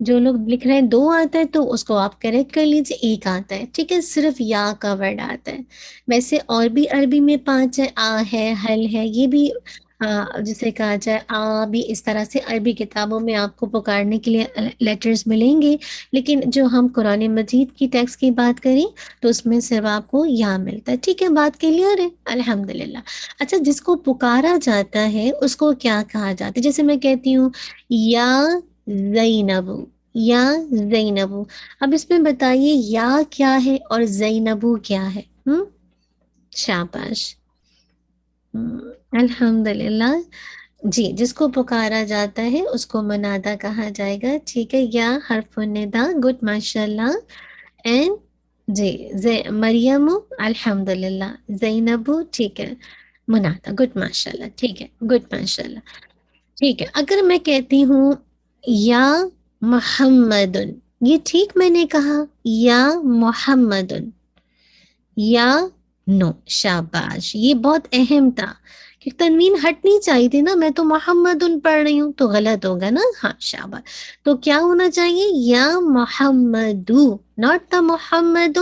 Speaker 2: جو لوگ لکھ رہے ہیں 2 آتا ہے تو اس کو آپ کریکٹ کر لیجیے، ایک آتا ہے. ٹھیک ہے، صرف یا کا ورڈ آتا ہے. ویسے اور بھی عربی میں 5 ہے، آ ہے، حل ہے، یہ بھی جسے کہا جائے آ بھی. اس طرح سے عربی کتابوں میں آپ کو پکارنے کے لیے لیٹرز ملیں گے، لیکن جو ہم قرآن مجید کی ٹیکسٹ کی بات کریں تو اس میں صرف آپ کو یا ملتا ہے. ٹھیک ہے، بات کلیئر ہے الحمدللہ. اچھا، جس کو پکارا جاتا ہے اس کو کیا کہا جاتا ہے؟ جیسے میں کہتی ہوں یا زینبو، یا زینبو. اب اس میں بتائیے یا کیا ہے اور زینبو کیا ہے؟ شاباش. الحمدللہ. جی، جس کو پکارا جاتا ہے اس کو منادا کہا جائے گا. ٹھیک ہے، یا حرف الندا. گڈ، ماشاء اللہ. اینڈ جی، مریم الحمدللہ، زینب ٹھیک ہے، منادا. گڈ ماشاء اللہ. ٹھیک ہے، گڈ ماشاء اللہ. ٹھیک ہے، اگر میں کہتی ہوں یا محمد، یہ ٹھیک میں نے کہا یا محمد یا نو؟ شاباش، یہ بہت اہم تھا کہ تنوین ہٹنی چاہیے تھی نا. میں تو محمد پڑھ رہی ہوں تو غلط ہوگا نا. ہاں شاباش. تو کیا ہونا چاہیے؟ یا محمدو، ناٹ دا محمد،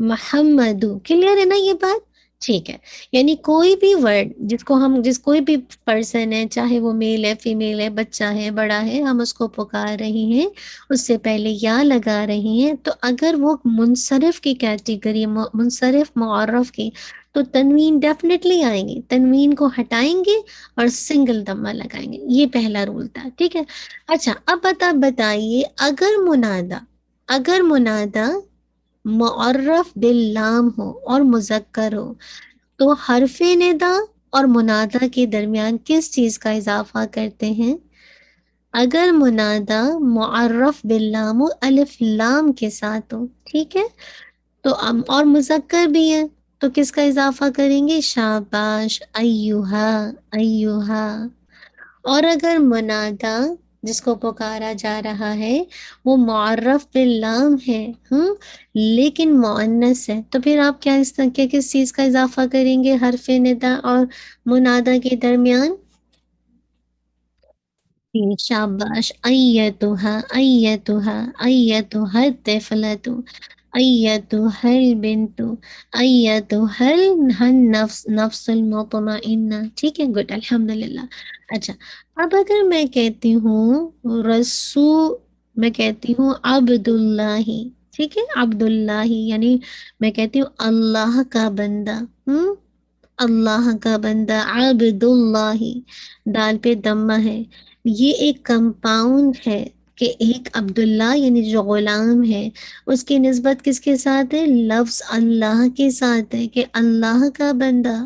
Speaker 2: محمدو. کلیئر ہے نا یہ بات؟ ٹھیک ہے، یعنی کوئی بھی ورڈ جس کوئی بھی پرسن ہے، چاہے وہ میل ہے، فیمیل ہے، بچہ ہے، بڑا ہے، ہم اس کو پکار رہے ہیں، اس سے پہلے یا لگا رہے ہیں، تو اگر وہ منصرف کی کیٹیگری، منصرف معرف کی، تو تنوین ڈیفینیٹلی آئیں گی. تنوین کو ہٹائیں گے اور سنگل دمہ لگائیں گے. یہ پہلا رول تھا. ٹھیک ہے. اچھا، اب بتائیے اگر منادا معرف باللام ہو اور مذکر ہو تو حرف ندا اور منادا کے درمیان کس چیز کا اضافہ کرتے ہیں؟ اگر منادا معرف باللام الف لام کے ساتھ ہو، ٹھیک ہے، تو اور مذکر بھی ہے تو کس کا اضافہ کریں گے؟ شاباش، ایوہا، ایوہا. اور اگر منادا جس کو پکارا جا رہا ہے وہ معرف باللام ہے، لیکن مؤنث ہے، تو پھر آپ کس چیز کا اضافہ کریں گے حرف ندا اور منادا کے درمیان؟ شاباش، ایتھا، ایتھا، ایتھا الطفلۃ، ایتھا البنت، ایتھا النفس، نفس المطمئنہ. ٹھیک ہے، گڈ الحمدللہ. اچھا، اب اگر میں کہتی ہوں میں کہتی ہوں عبداللہ، ٹھیک ہے، عبداللہ یعنی میں کہتی ہوں اللہ کا بندہ، اللہ کا بندہ، عبد اللہ، دال پہ دمہ ہے. یہ ایک کمپاؤنڈ ہے کہ ایک عبداللہ یعنی جو غلام ہے اس کی نسبت کس کے ساتھ ہے؟ لفظ اللہ کے ساتھ ہے کہ اللہ کا بندہ.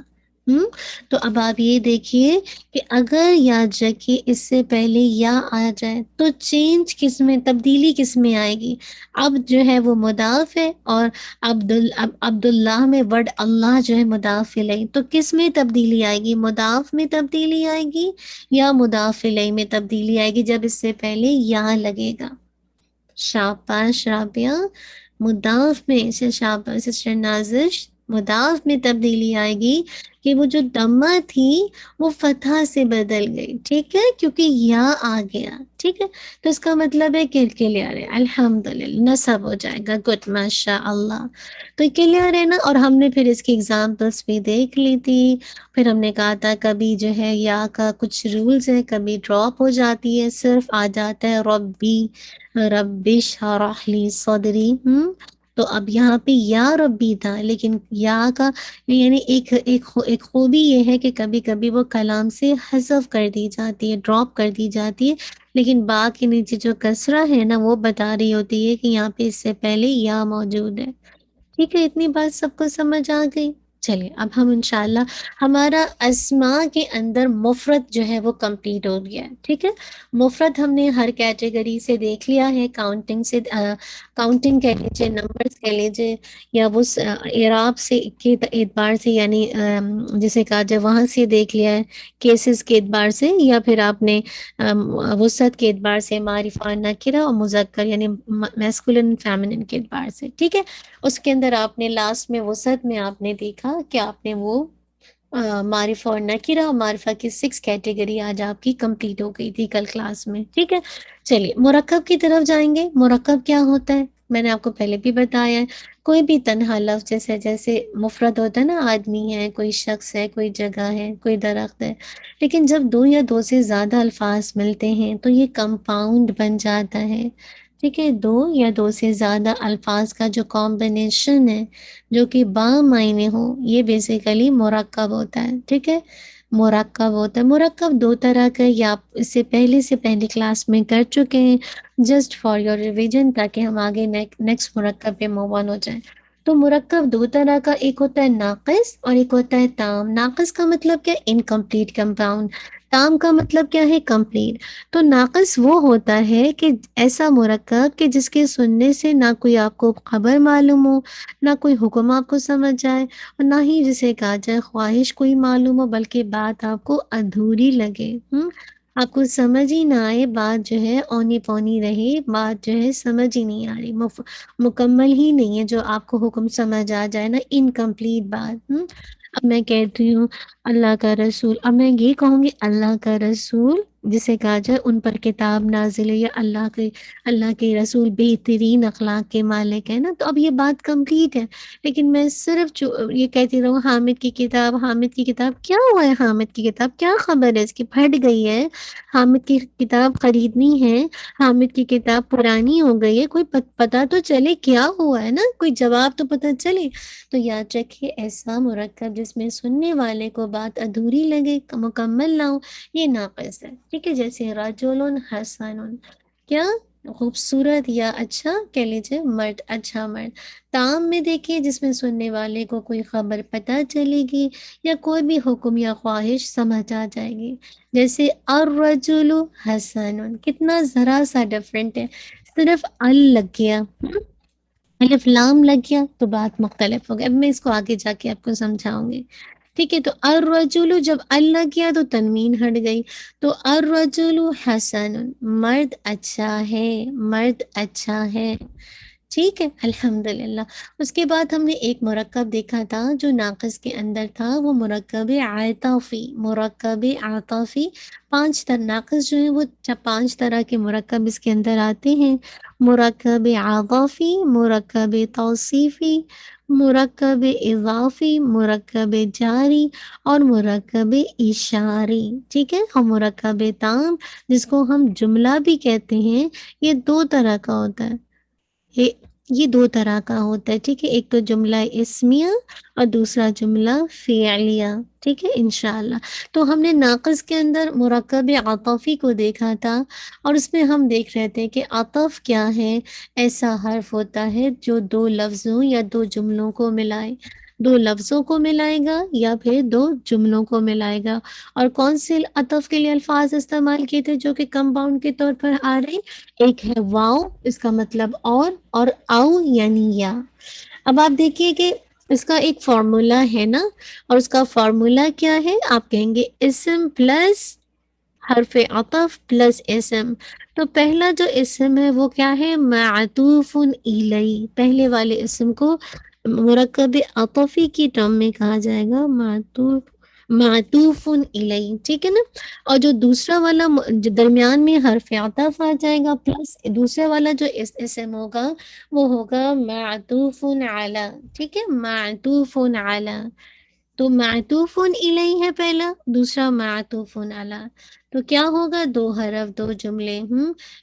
Speaker 2: تو اب آپ یہ دیکھیے کہ اگر یا جگہ اس سے پہلے یا آ جائے تو تبدیلی کس میں آئے گی؟ اب جو ہے وہ مضاف ہے اور عبداللہ میں ورڈ اللہ جو ہے مضاف الیہ، تو کس میں تبدیلی آئے گی؟ مضاف میں تبدیلی آئے گی یا مضاف الیہ میں تبدیلی آئے گی جب اس سے پہلے یا لگے گا؟ شاباش رابعہ. مضاف میں شاباش سسٹر نازش، مضاف میں تبدیلی آئے گی کہ وہ جو دمہ تھی وہ فتحہ سے بدل گئی. ٹھیک ہے، کیونکہ یا آ گیا. ٹھیک ہے، تو اس کا مطلب ہے کہ کلیئر ہے الحمدللہ، نصب ہو جائے گا. گڈ ماشاء اللہ. تو کلیئر ہے نا. اور ہم نے پھر اس کی ایگزامپلس بھی دیکھ لی تھی. پھر ہم نے کہا تھا کبھی جو ہے یا کا کچھ رولز ہے، کبھی ڈراپ ہو جاتی ہے، صرف آ جاتا ہے ربی، ربی اشرح لی صدری. تو اب یہاں پہ یا ربی تھا، لیکن یا کا یعنی ایک خوبی یہ ہے کہ کبھی کبھی وہ کلام سے حذف کر دی جاتی ہے، ڈراپ کر دی جاتی ہے، لیکن با کے نیچے جو کسرہ ہے نا وہ بتا رہی ہوتی ہے کہ یہاں پہ اس سے پہلے یا موجود ہے. ٹھیک ہے، اتنی بات سب کو سمجھ آ گئی؟ چلیے اب ہم انشاءاللہ ہمارا اسماء کے اندر مفرد جو ہے وہ کمپلیٹ ہو گیا ہے، ٹھیک ہے۔ مفرد ہم نے ہر کیٹیگری سے دیکھ لیا ہے، کاؤنٹنگ سے کاؤنٹنگ کہہ لیجیے، نمبرز کہہ لیجیے، یا وہ اعراب سے کے اعتبار سے، یعنی جسے کہا جائے وہاں سے دیکھ لیا ہے، کیسز کے اعتبار سے، یا پھر آپ نے وسعت کے اعتبار سے، معرفہ نکرہ اور مذکر یعنی میسکولن فیمنن کے اعتبار سے، ٹھیک ہے۔ اس کے اندر آپ نے لاسٹ میں وسعت میں آپ نے دیکھا کہ آپ نے وہ معرفہ اور نکرہ اور معرفہ کی 6 کیٹیگری آج آپ کی کمپلیٹ ہو گئی تھی کل کلاس میں، ٹھیک ہے۔ چلیے مرکب کی طرف جائیں گے۔ مرکب کیا ہوتا ہے؟ میں نے آپ کو پہلے بھی بتایا ہے، کوئی بھی تنہا لفظ جیسے مفرد ہوتا ہے نا، آدمی ہے، کوئی شخص ہے، کوئی جگہ ہے، کوئی درخت ہے، لیکن جب دو یا دو سے زیادہ الفاظ ملتے ہیں تو یہ کمپاؤنڈ بن جاتا ہے، ٹھیک ہے۔ دو یا دو سے زیادہ الفاظ کا جو کمبینیشن ہے جو کہ با معنی ہو، یہ بیسیکلی مرکب ہوتا ہے، ٹھیک ہے۔ مرکب ہوتا ہے، مرکب دو طرح کا، یا آپ اس سے پہلی کلاس میں کر چکے ہیں، جسٹ فار یور ریویژن، تاکہ ہم آگے نیکسٹ مرکب پہ موو آن ہو جائیں۔ تو مرکب دو طرح کا، ایک ہوتا ہے ناقص اور ایک ہوتا ہے تام۔ ناقص کا مطلب کیا؟ Incomplete compound. تام کا مطلب کیا ہے؟ کمپلیٹ۔ تو ناقص وہ ہوتا ہے کہ ایسا مرکب کہ جس کے سننے سے نہ کوئی آپ کو خبر معلوم ہو، نہ کوئی حکم آپ کو سمجھ آئے، اور نہ ہی جسے کہا جائے خواہش کوئی معلوم ہو، بلکہ بات آپ کو ادھوری لگے، آپ کو سمجھ ہی نہ آئے، بات جو ہے اونی پونی رہے، بات جو ہے سمجھ ہی نہیں آ رہی، مکمل ہی نہیں ہے، جو آپ کو حکم سمجھ آ جائے نا، انکمپلیٹ بات۔ اب میں کہتی ہوں اللہ کا رسول، اب میں یہ کہوں گی اللہ کا رسول جسے کہا جائے ان پر کتاب نازل ہے، یا اللہ کے رسول بہترین اخلاق کے مالک ہے نا، تو اب یہ بات کمپلیٹ ہے۔ لیکن میں صرف یہ کہتی رہوں حامد کی کتاب، حامد کی کتاب، کیا ہوا ہے حامد کی کتاب؟ کیا خبر ہے اس کی؟ پھٹ گئی ہے؟ حامد کی کتاب خریدنی ہے؟ حامد کی کتاب پرانی ہو گئی ہے؟ کوئی پتہ تو چلے کیا ہوا ہے نا، کوئی جواب تو پتہ چلے۔ تو یاد رکھیے ایسا مرکب جس میں سننے والے کو بات ادھوری لگے، مکمل نہ ہو، یہ ناقص ہے، ٹھیک ہے۔ جیسے رجل حسن، کیا خوبصورت یا اچھا کہہ لیجیے مرد، اچھا مرد۔ تام میں دیکھیے جس میں سننے والے کو کوئی خبر پتہ چلے گی یا کوئی بھی حکم یا خواہش سمجھ آ جائے گی، جیسے الرجل حسن، کتنا ذرا سا ڈفرینٹ ہے، صرف ال لگ گیا، الف لام لگ گیا تو بات مختلف ہو گئی۔ اب میں اس کو آگے جا کے آپ کو سمجھاؤں گی، ٹھیک ہے۔ تو الرجل جب ال لگ گیا تو تنوین ہٹ گئی، تو الرجل حسن، مرد اچھا ہے، مرد اچھا ہے، ٹھیک ہے، الحمدللہ۔ اس کے بعد ہم نے ایک مرکب دیکھا تھا جو ناقص کے اندر تھا، وہ مرکب عاطفی، مرکب عاطفی۔ ناقص جو ہے وہ 5 طرح کے مرکب اس کے اندر آتے ہیں: مرکب عاطفی، مرکب توصیفی، مرکب اضافی، مرکب جاری اور مرکب اشاری، ٹھیک ہے۔ اور مرکب تام جس کو ہم جملہ بھی کہتے ہیں، یہ 2 طرح کا ہوتا ہے، یہ 2 طرح کا ہوتا ہے، ٹھیک ہے۔ ایک تو جملہ اسمیہ اور دوسرا جملہ فعلیہ، ٹھیک ہے انشاءاللہ۔ تو ہم نے ناقص کے اندر مرکب عاطفی کو دیکھا تھا، اور اس میں ہم دیکھ رہے تھے کہ عطف کیا ہے؟ ایسا حرف ہوتا ہے جو 2 لفظوں یا 2 جملوں کو ملائے، 2 لفظوں کو ملائے گا یا پھر 2 جملوں کو ملائے گا۔ اور کون سے عطف کے لیے الفاظ استعمال کیے تھے جو کہ کمپاؤنڈ کے طور پر آ رہے؟ ایک ہے واؤ، اس کا مطلب اور او یعنی یا۔ اب آپ دیکھیے کہ اس کا ایک فارمولا ہے نا، اور اس کا فارمولا کیا ہے؟ آپ کہیں گے اسم پلس حرف عطف پلس اسم۔ تو پہلا جو اسم ہے وہ کیا ہے؟ معطوف الیہ، پہلے والے اسم کو مرکب عطفی کی ٹرم میں کہا جائے گا معطوف الیہ، ٹھیک ہے نا۔ اور جو دوسرا والا جو درمیان میں حرف عطف آ جائے گا پلس دوسرا والا جو اسم ہوگا وہ ہوگا معطوف علی، ٹھیک ہے، معطوف علی۔ تو معطوف الیہ ہے پہلا، دوسرا معطوف علی، تو کیا ہوگا؟ 2 حرف 2 جملے،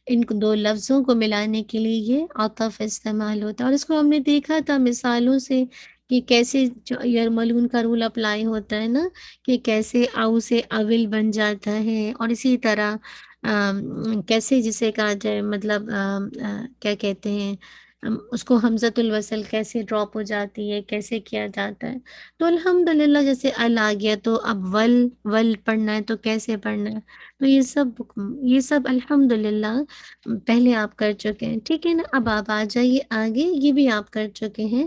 Speaker 2: ان کو 2 لفظوں کو ملانے کے لیے یہ عطف استعمال ہوتا ہے۔ اور اس کو ہم نے دیکھا تھا مثالوں سے کہ کیسے یرملون کا رول اپلائی ہوتا ہے نا، کہ کیسے او سے اول بن جاتا ہے، اور اسی طرح کیسے جسے کہا جائے مطلب کیا کہتے ہیں اس کو حمزۃ الوصل کیسے ڈراپ ہو جاتی ہے، کیسے کیا جاتا ہے. تو الحمدللہ جیسے ال آ گیا تو اب ول ول پڑھنا ہے تو کیسے پڑھنا ہے. تو یہ سب الحمدللہ پہلے آپ کر چکے ہیں. ٹھیک ہے نا. اب آپ آ جائیے آگے، یہ بھی آپ کر چکے ہیں.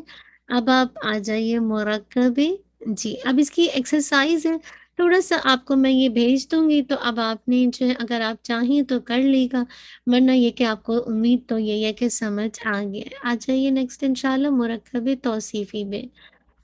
Speaker 2: اب آپ آ جائیے مرکبی. جی اب اس کی ایکسرسائز ہے، تھوڑا سا آپ کو میں یہ بھیج دوں گی، تو اب آپ نے جو ہے اگر آپ چاہیں تو کر لے گا، ورنہ یہ کہ آپ کو امید تو یہ ہے کہ سمجھ آ گیا. آ جائیے نیکسٹ انشاءاللہ مرکب توصیفی میں.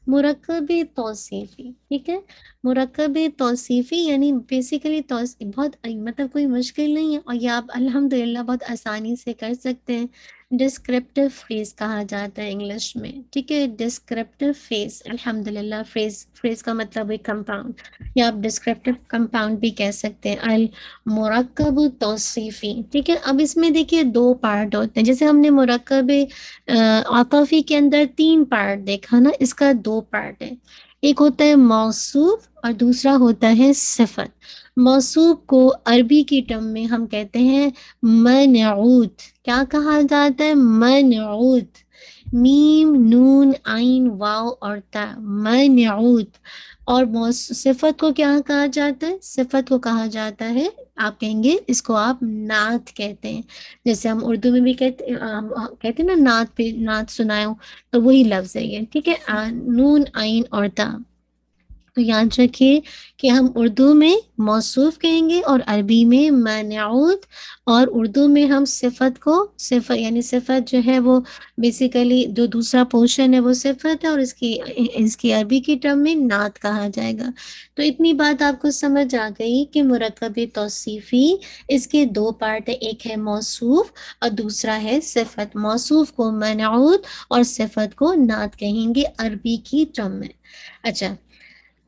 Speaker 2: مرکب توصیفی، ٹھیک ہے. مرکب توصیفی یعنی بیسیکلی بہت مطلب کوئی مشکل نہیں ہے، اور یہ آپ الحمدللہ بہت آسانی سے کر سکتے ہیں. ڈسکرپٹیو فریز کہا جاتا ہے انگلش میں. ٹھیک ہے. ڈسکرپٹیو فریز الحمدللہ، فریز کا مطلب ہے کمپاؤنڈ، یا آپ ڈسکرپٹیو کمپاؤنڈ بھی کہہ سکتے ہیں. المرکب توصیفی. ٹھیک ہے. اب اس میں دیکھیے دو پارٹ ہوتے ہیں. جیسے ہم نے مرکب عاطفی کے اندر 3 پارٹ دیکھا نا، اس کا 2 پارٹ ہے. ایک ہوتا ہے موصوف اور دوسرا ہوتا ہے صفت. موصوف کو عربی کی ٹرم میں ہم کہتے ہیں منعوت. کیا کہا جاتا ہے؟ منعوت. میم نون عین واو اور تا، منعوت. اور صفت کو کیا کہا جاتا ہے؟ صفت کو کہا جاتا ہے، آپ کہیں گے اس کو آپ نعت کہتے ہیں. جیسے ہم اردو میں بھی کہتے ہیں نا نعت پہ نعت سنائے ہوں، تو وہی لفظ ہے یہ. ٹھیک ہے. نون عین اور تا. تو یاد رکھیے کہ ہم اردو میں موصوف کہیں گے اور عربی میں منعوت، اور اردو میں ہم صفت کو یعنی صفت جو ہے وہ بیسیکلی جو دوسرا پورشن ہے وہ صفت ہے، اور اس کی عربی کی ٹرم میں نعت کہا جائے گا. تو اتنی بات آپ کو سمجھ آ گئی کہ مرکب توصیفی اس کے 2 پارٹ ہے، ایک ہے موصوف اور دوسرا ہے صفت. موصوف کو منعوت اور صفت کو نعت کہیں گے عربی کی ٹرم میں. اچھا،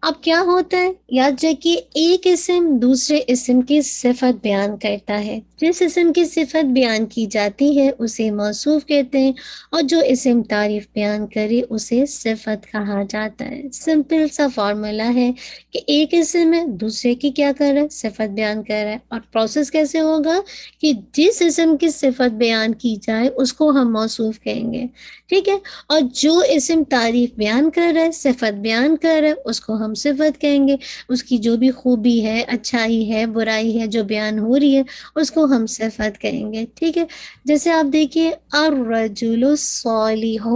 Speaker 2: اب کیا ہوتا ہے؟ یاد رکھیے ایک اسم دوسرے اسم کی صفت بیان کرتا ہے. جس اسم کی صفت بیان کی جاتی ہے اسے موصوف کہتے ہیں، اور جو اسم تعریف بیان کرے اسے صفت کہا جاتا ہے. سمپل سا فارمولا ہے کہ ایک اسم ہے، دوسرے کی کیا کر رہا ہے؟ صفت بیان کر رہا ہے. اور پروسیس کیسے ہوگا کہ جس اسم کی صفت بیان کی جائے اس کو ہم موصوف کہیں گے. ٹھیک ہے. اور جو اسم تعریف بیان کر رہا ہے، صفت بیان کر رہا ہے، اس کو ہم صفت کہیں گے. اس کی جو بھی خوبی ہے، اچھائی ہے، برائی ہے جو بیان ہو رہی ہے، اس کو ہم صفت کہیں گے. ٹھیک ہے. جیسے آپ دیکھیے الرجل الصالح،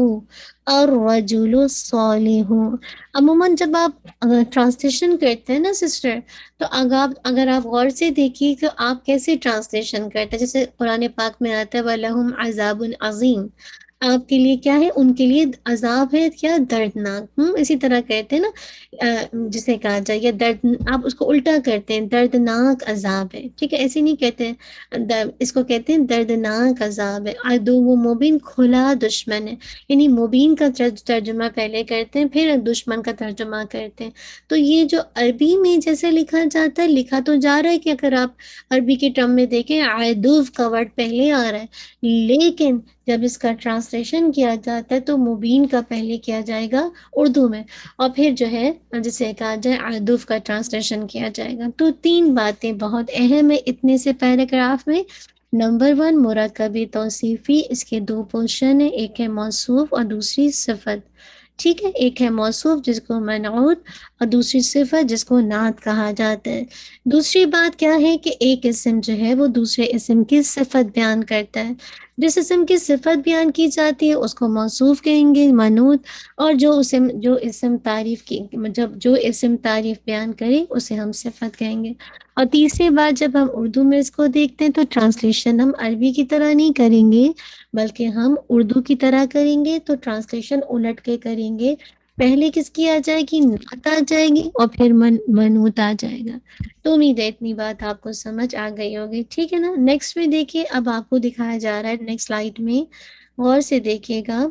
Speaker 2: الرجل الصالح. عموماً جب آپ ٹرانسلیشن کرتے ہیں نا سسٹر، تو اگر آپ غور سے دیکھیے کہ آپ کیسے ٹرانسلیشن کرتے ہیں. جیسے قرآن پاک میں آتا ہے وَلَهُمْ عَذَابٌ عَظِيمٌ، آپ کے لیے کیا ہے؟ ان کے لیے عذاب ہے کیا؟ دردناک. اسی طرح کہتے ہیں نا جسے کہا جائے یا درد، آپ اس کو الٹا کرتے ہیں دردناک عذاب ہے. ٹھیک ہے. ایسے نہیں کہتے ہیں، اس کو کہتے ہیں دردناک عذاب ہے. عدو مبین، کھلا دشمن ہے. یعنی مبین کا ترجمہ پہلے کرتے ہیں پھر دشمن کا ترجمہ کرتے ہیں. تو یہ جو عربی میں جیسے لکھا جاتا ہے، لکھا تو جا رہا ہے کہ اگر آپ عربی کے ٹرم میں دیکھیں عدو کا ورڈ پہلے آ رہا ہے، لیکن جب اس کا ٹرانسلیشن کیا جاتا ہے تو مبین کا پہلے کیا جائے گا اردو میں، اور پھر جو ہے جسے کہا جائے عدوف کا ٹرانسلیشن کیا جائے گا. تو 3 باتیں بہت اہم ہے اتنے سے پیراگراف میں. نمبر 1 مرکب توصیفی، اس کے 2 پورشن ہیں، ایک ہے موصوف اور دوسری صفت. ٹھیک ہے. ایک ہے موصوف جس کو منعوت، اور دوسری صفت جس کو نعت کہا جاتا ہے. دوسری بات کیا ہے کہ ایک اسم جو ہے وہ دوسرے اسم کی صفت بیان کرتا ہے. جس اسم کی صفت بیان کی جاتی ہے اس کو موصوف کہیں گے منعوت، اور جو اسم تعریف بیان کرے اسے ہم صفت کہیں گے. اور تیسری بات، جب ہم اردو میں اس کو دیکھتے ہیں تو ٹرانسلیشن ہم عربی کی طرح نہیں کریں گے بلکہ ہم اردو کی طرح کریں گے. تو ٹرانسلیشن الٹ کے کریں گے. پہلے کس کی آ جائے گی؟ نعت آ جائے گی، اور پھر منعوت آ جائے گا. تو امید ہے اتنی بات آپ کو سمجھ آ گئی ہوگی. ٹھیک ہے نا. نیکسٹ میں دیکھیے، اب آپ کو دکھایا جا رہا ہے نیکسٹ سلائیڈ میں، غور سے دیکھیے گا.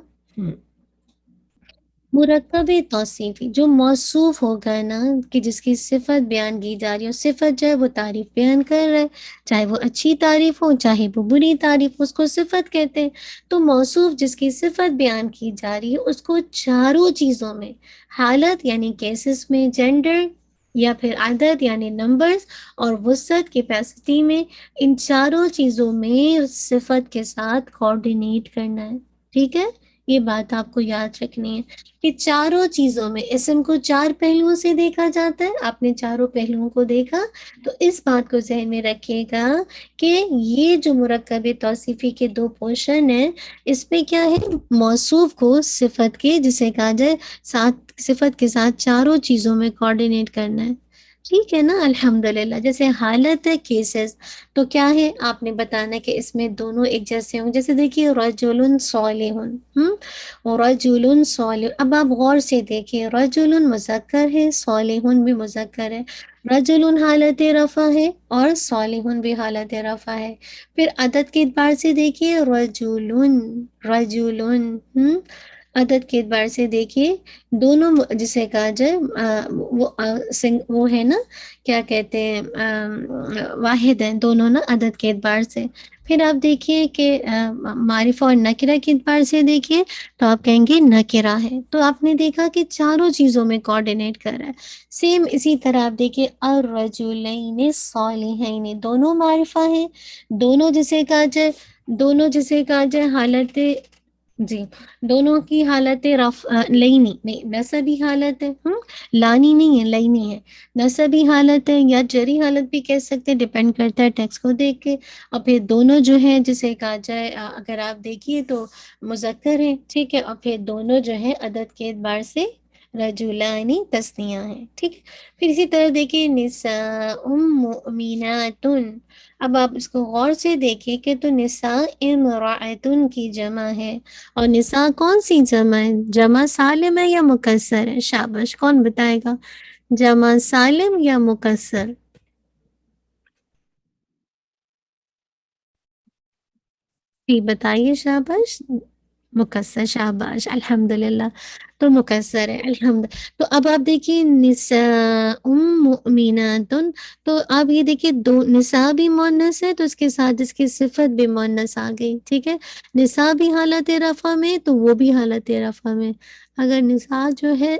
Speaker 2: مرکب توصیفی جو موصوف ہوگا نا، کہ جس کی صفت بیان کی جا رہی ہے، اور صفت جو ہے وہ تعریف بیان کر رہا ہے، چاہے وہ اچھی تعریف ہو چاہے وہ بری تعریف ہو، اس کو صفت کہتے ہیں. تو موصوف جس کی صفت بیان کی جا رہی ہے اس کو چاروں چیزوں میں، حالت یعنی کیسز میں، جینڈر یا پھر عدد یعنی نمبرز، اور وسعت کیپیسٹی میں، ان چاروں چیزوں میں صفت کے ساتھ کوآرڈینیٹ کرنا ہے. ٹھیک ہے، یہ بات آپ کو یاد رکھنی ہے کہ چاروں چیزوں میں اسم کو چار پہلوؤں سے دیکھا جاتا ہے. آپ نے چاروں پہلوؤں کو دیکھا تو اس بات کو ذہن میں رکھیے گا کہ یہ جو مرکب توصیفی کے دو پورشن ہیں، اس میں کیا ہے، موصوف کو صفت کے، جسے کہا جائے ساتھ، صفت کے ساتھ چاروں چیزوں میں کوآرڈینیٹ کرنا ہے. ٹھیک ہے نا، الحمدللہ. جیسے حالت ہے، کیسز، تو کیا ہے، آپ نے بتانا کہ اس میں دونوں ایک جیسے ہوں. جیسے دیکھیے رجل صالح، رجل صالح. اب آپ غور سے دیکھیں، رجل مذکر ہے، صالح بھی مذکر ہے. رجل حالت رفع ہے اور صالح بھی حالت رفع ہے. پھر عدد کے اعتبار سے دیکھیے، رجل، رجل، عدد کے اعتبار سے دیکھیے دونوں جسے کہا جائے وہ ہے نا، کیا کہتے ہیں، واحد ہیں دونوں نا عدد کے اعتبار سے. پھر آپ دیکھیے کہ معرفہ اور نکرہ کے اعتبار سے دیکھیے تو آپ کہیں گے نکرہ ہے. تو آپ نے دیکھا کہ چاروں چیزوں میں کوآرڈینیٹ کر رہا ہے. سیم اسی طرح آپ دیکھیے الرجلین صالحین، دونوں معرفہ ہیں، دونوں جسے کہا جائے، دونوں جسے کہا جائے حالت، جی، دونوں کی حالت لینی نہیں، نصبی حالت ہے، لانی نہیں ہے، لینی ہے. نصبی حالت ہے یا جری حالت بھی کہہ سکتے ہیں، ڈیپینڈ کرتا ہے ٹیکسٹ کو دیکھ کے. اور پھر دونوں جو ہیں جسے کہا جائے اگر آپ دیکھیے تو مذکر ہیں. ٹھیک ہے، اور پھر دونوں جو ہیں عدد کے اعتبار سے رجولانی تثنیہ ہیں. ٹھیک ہے. پھر اسی طرح دیکھیے نساء مؤمنات. اب آپ اس کو غور سے دیکھیں کہ تو نساء امرأتن کی جمع ہے، اور نساء کون سی جمع ہے، جمع سالم ہے یا مکسر ہے؟ شاباش، کون بتائے گا، جمع سالم یا مکسر؟ جی بتائیے، شاباش. مکسر، شاباش، الحمدللہ. تو مکسر ہے، الحمد. تو اب آپ دیکھیے نساء مؤمنات، تو آپ یہ دیکھیے دو نساء بھی مؤنث ہے تو اس کے ساتھ اس کی صفت بھی مؤنث آ گئی. ٹھیک ہے، نساء بھی حالت رفع میں تو وہ بھی حالت رفع میں. اگر نساء جو ہے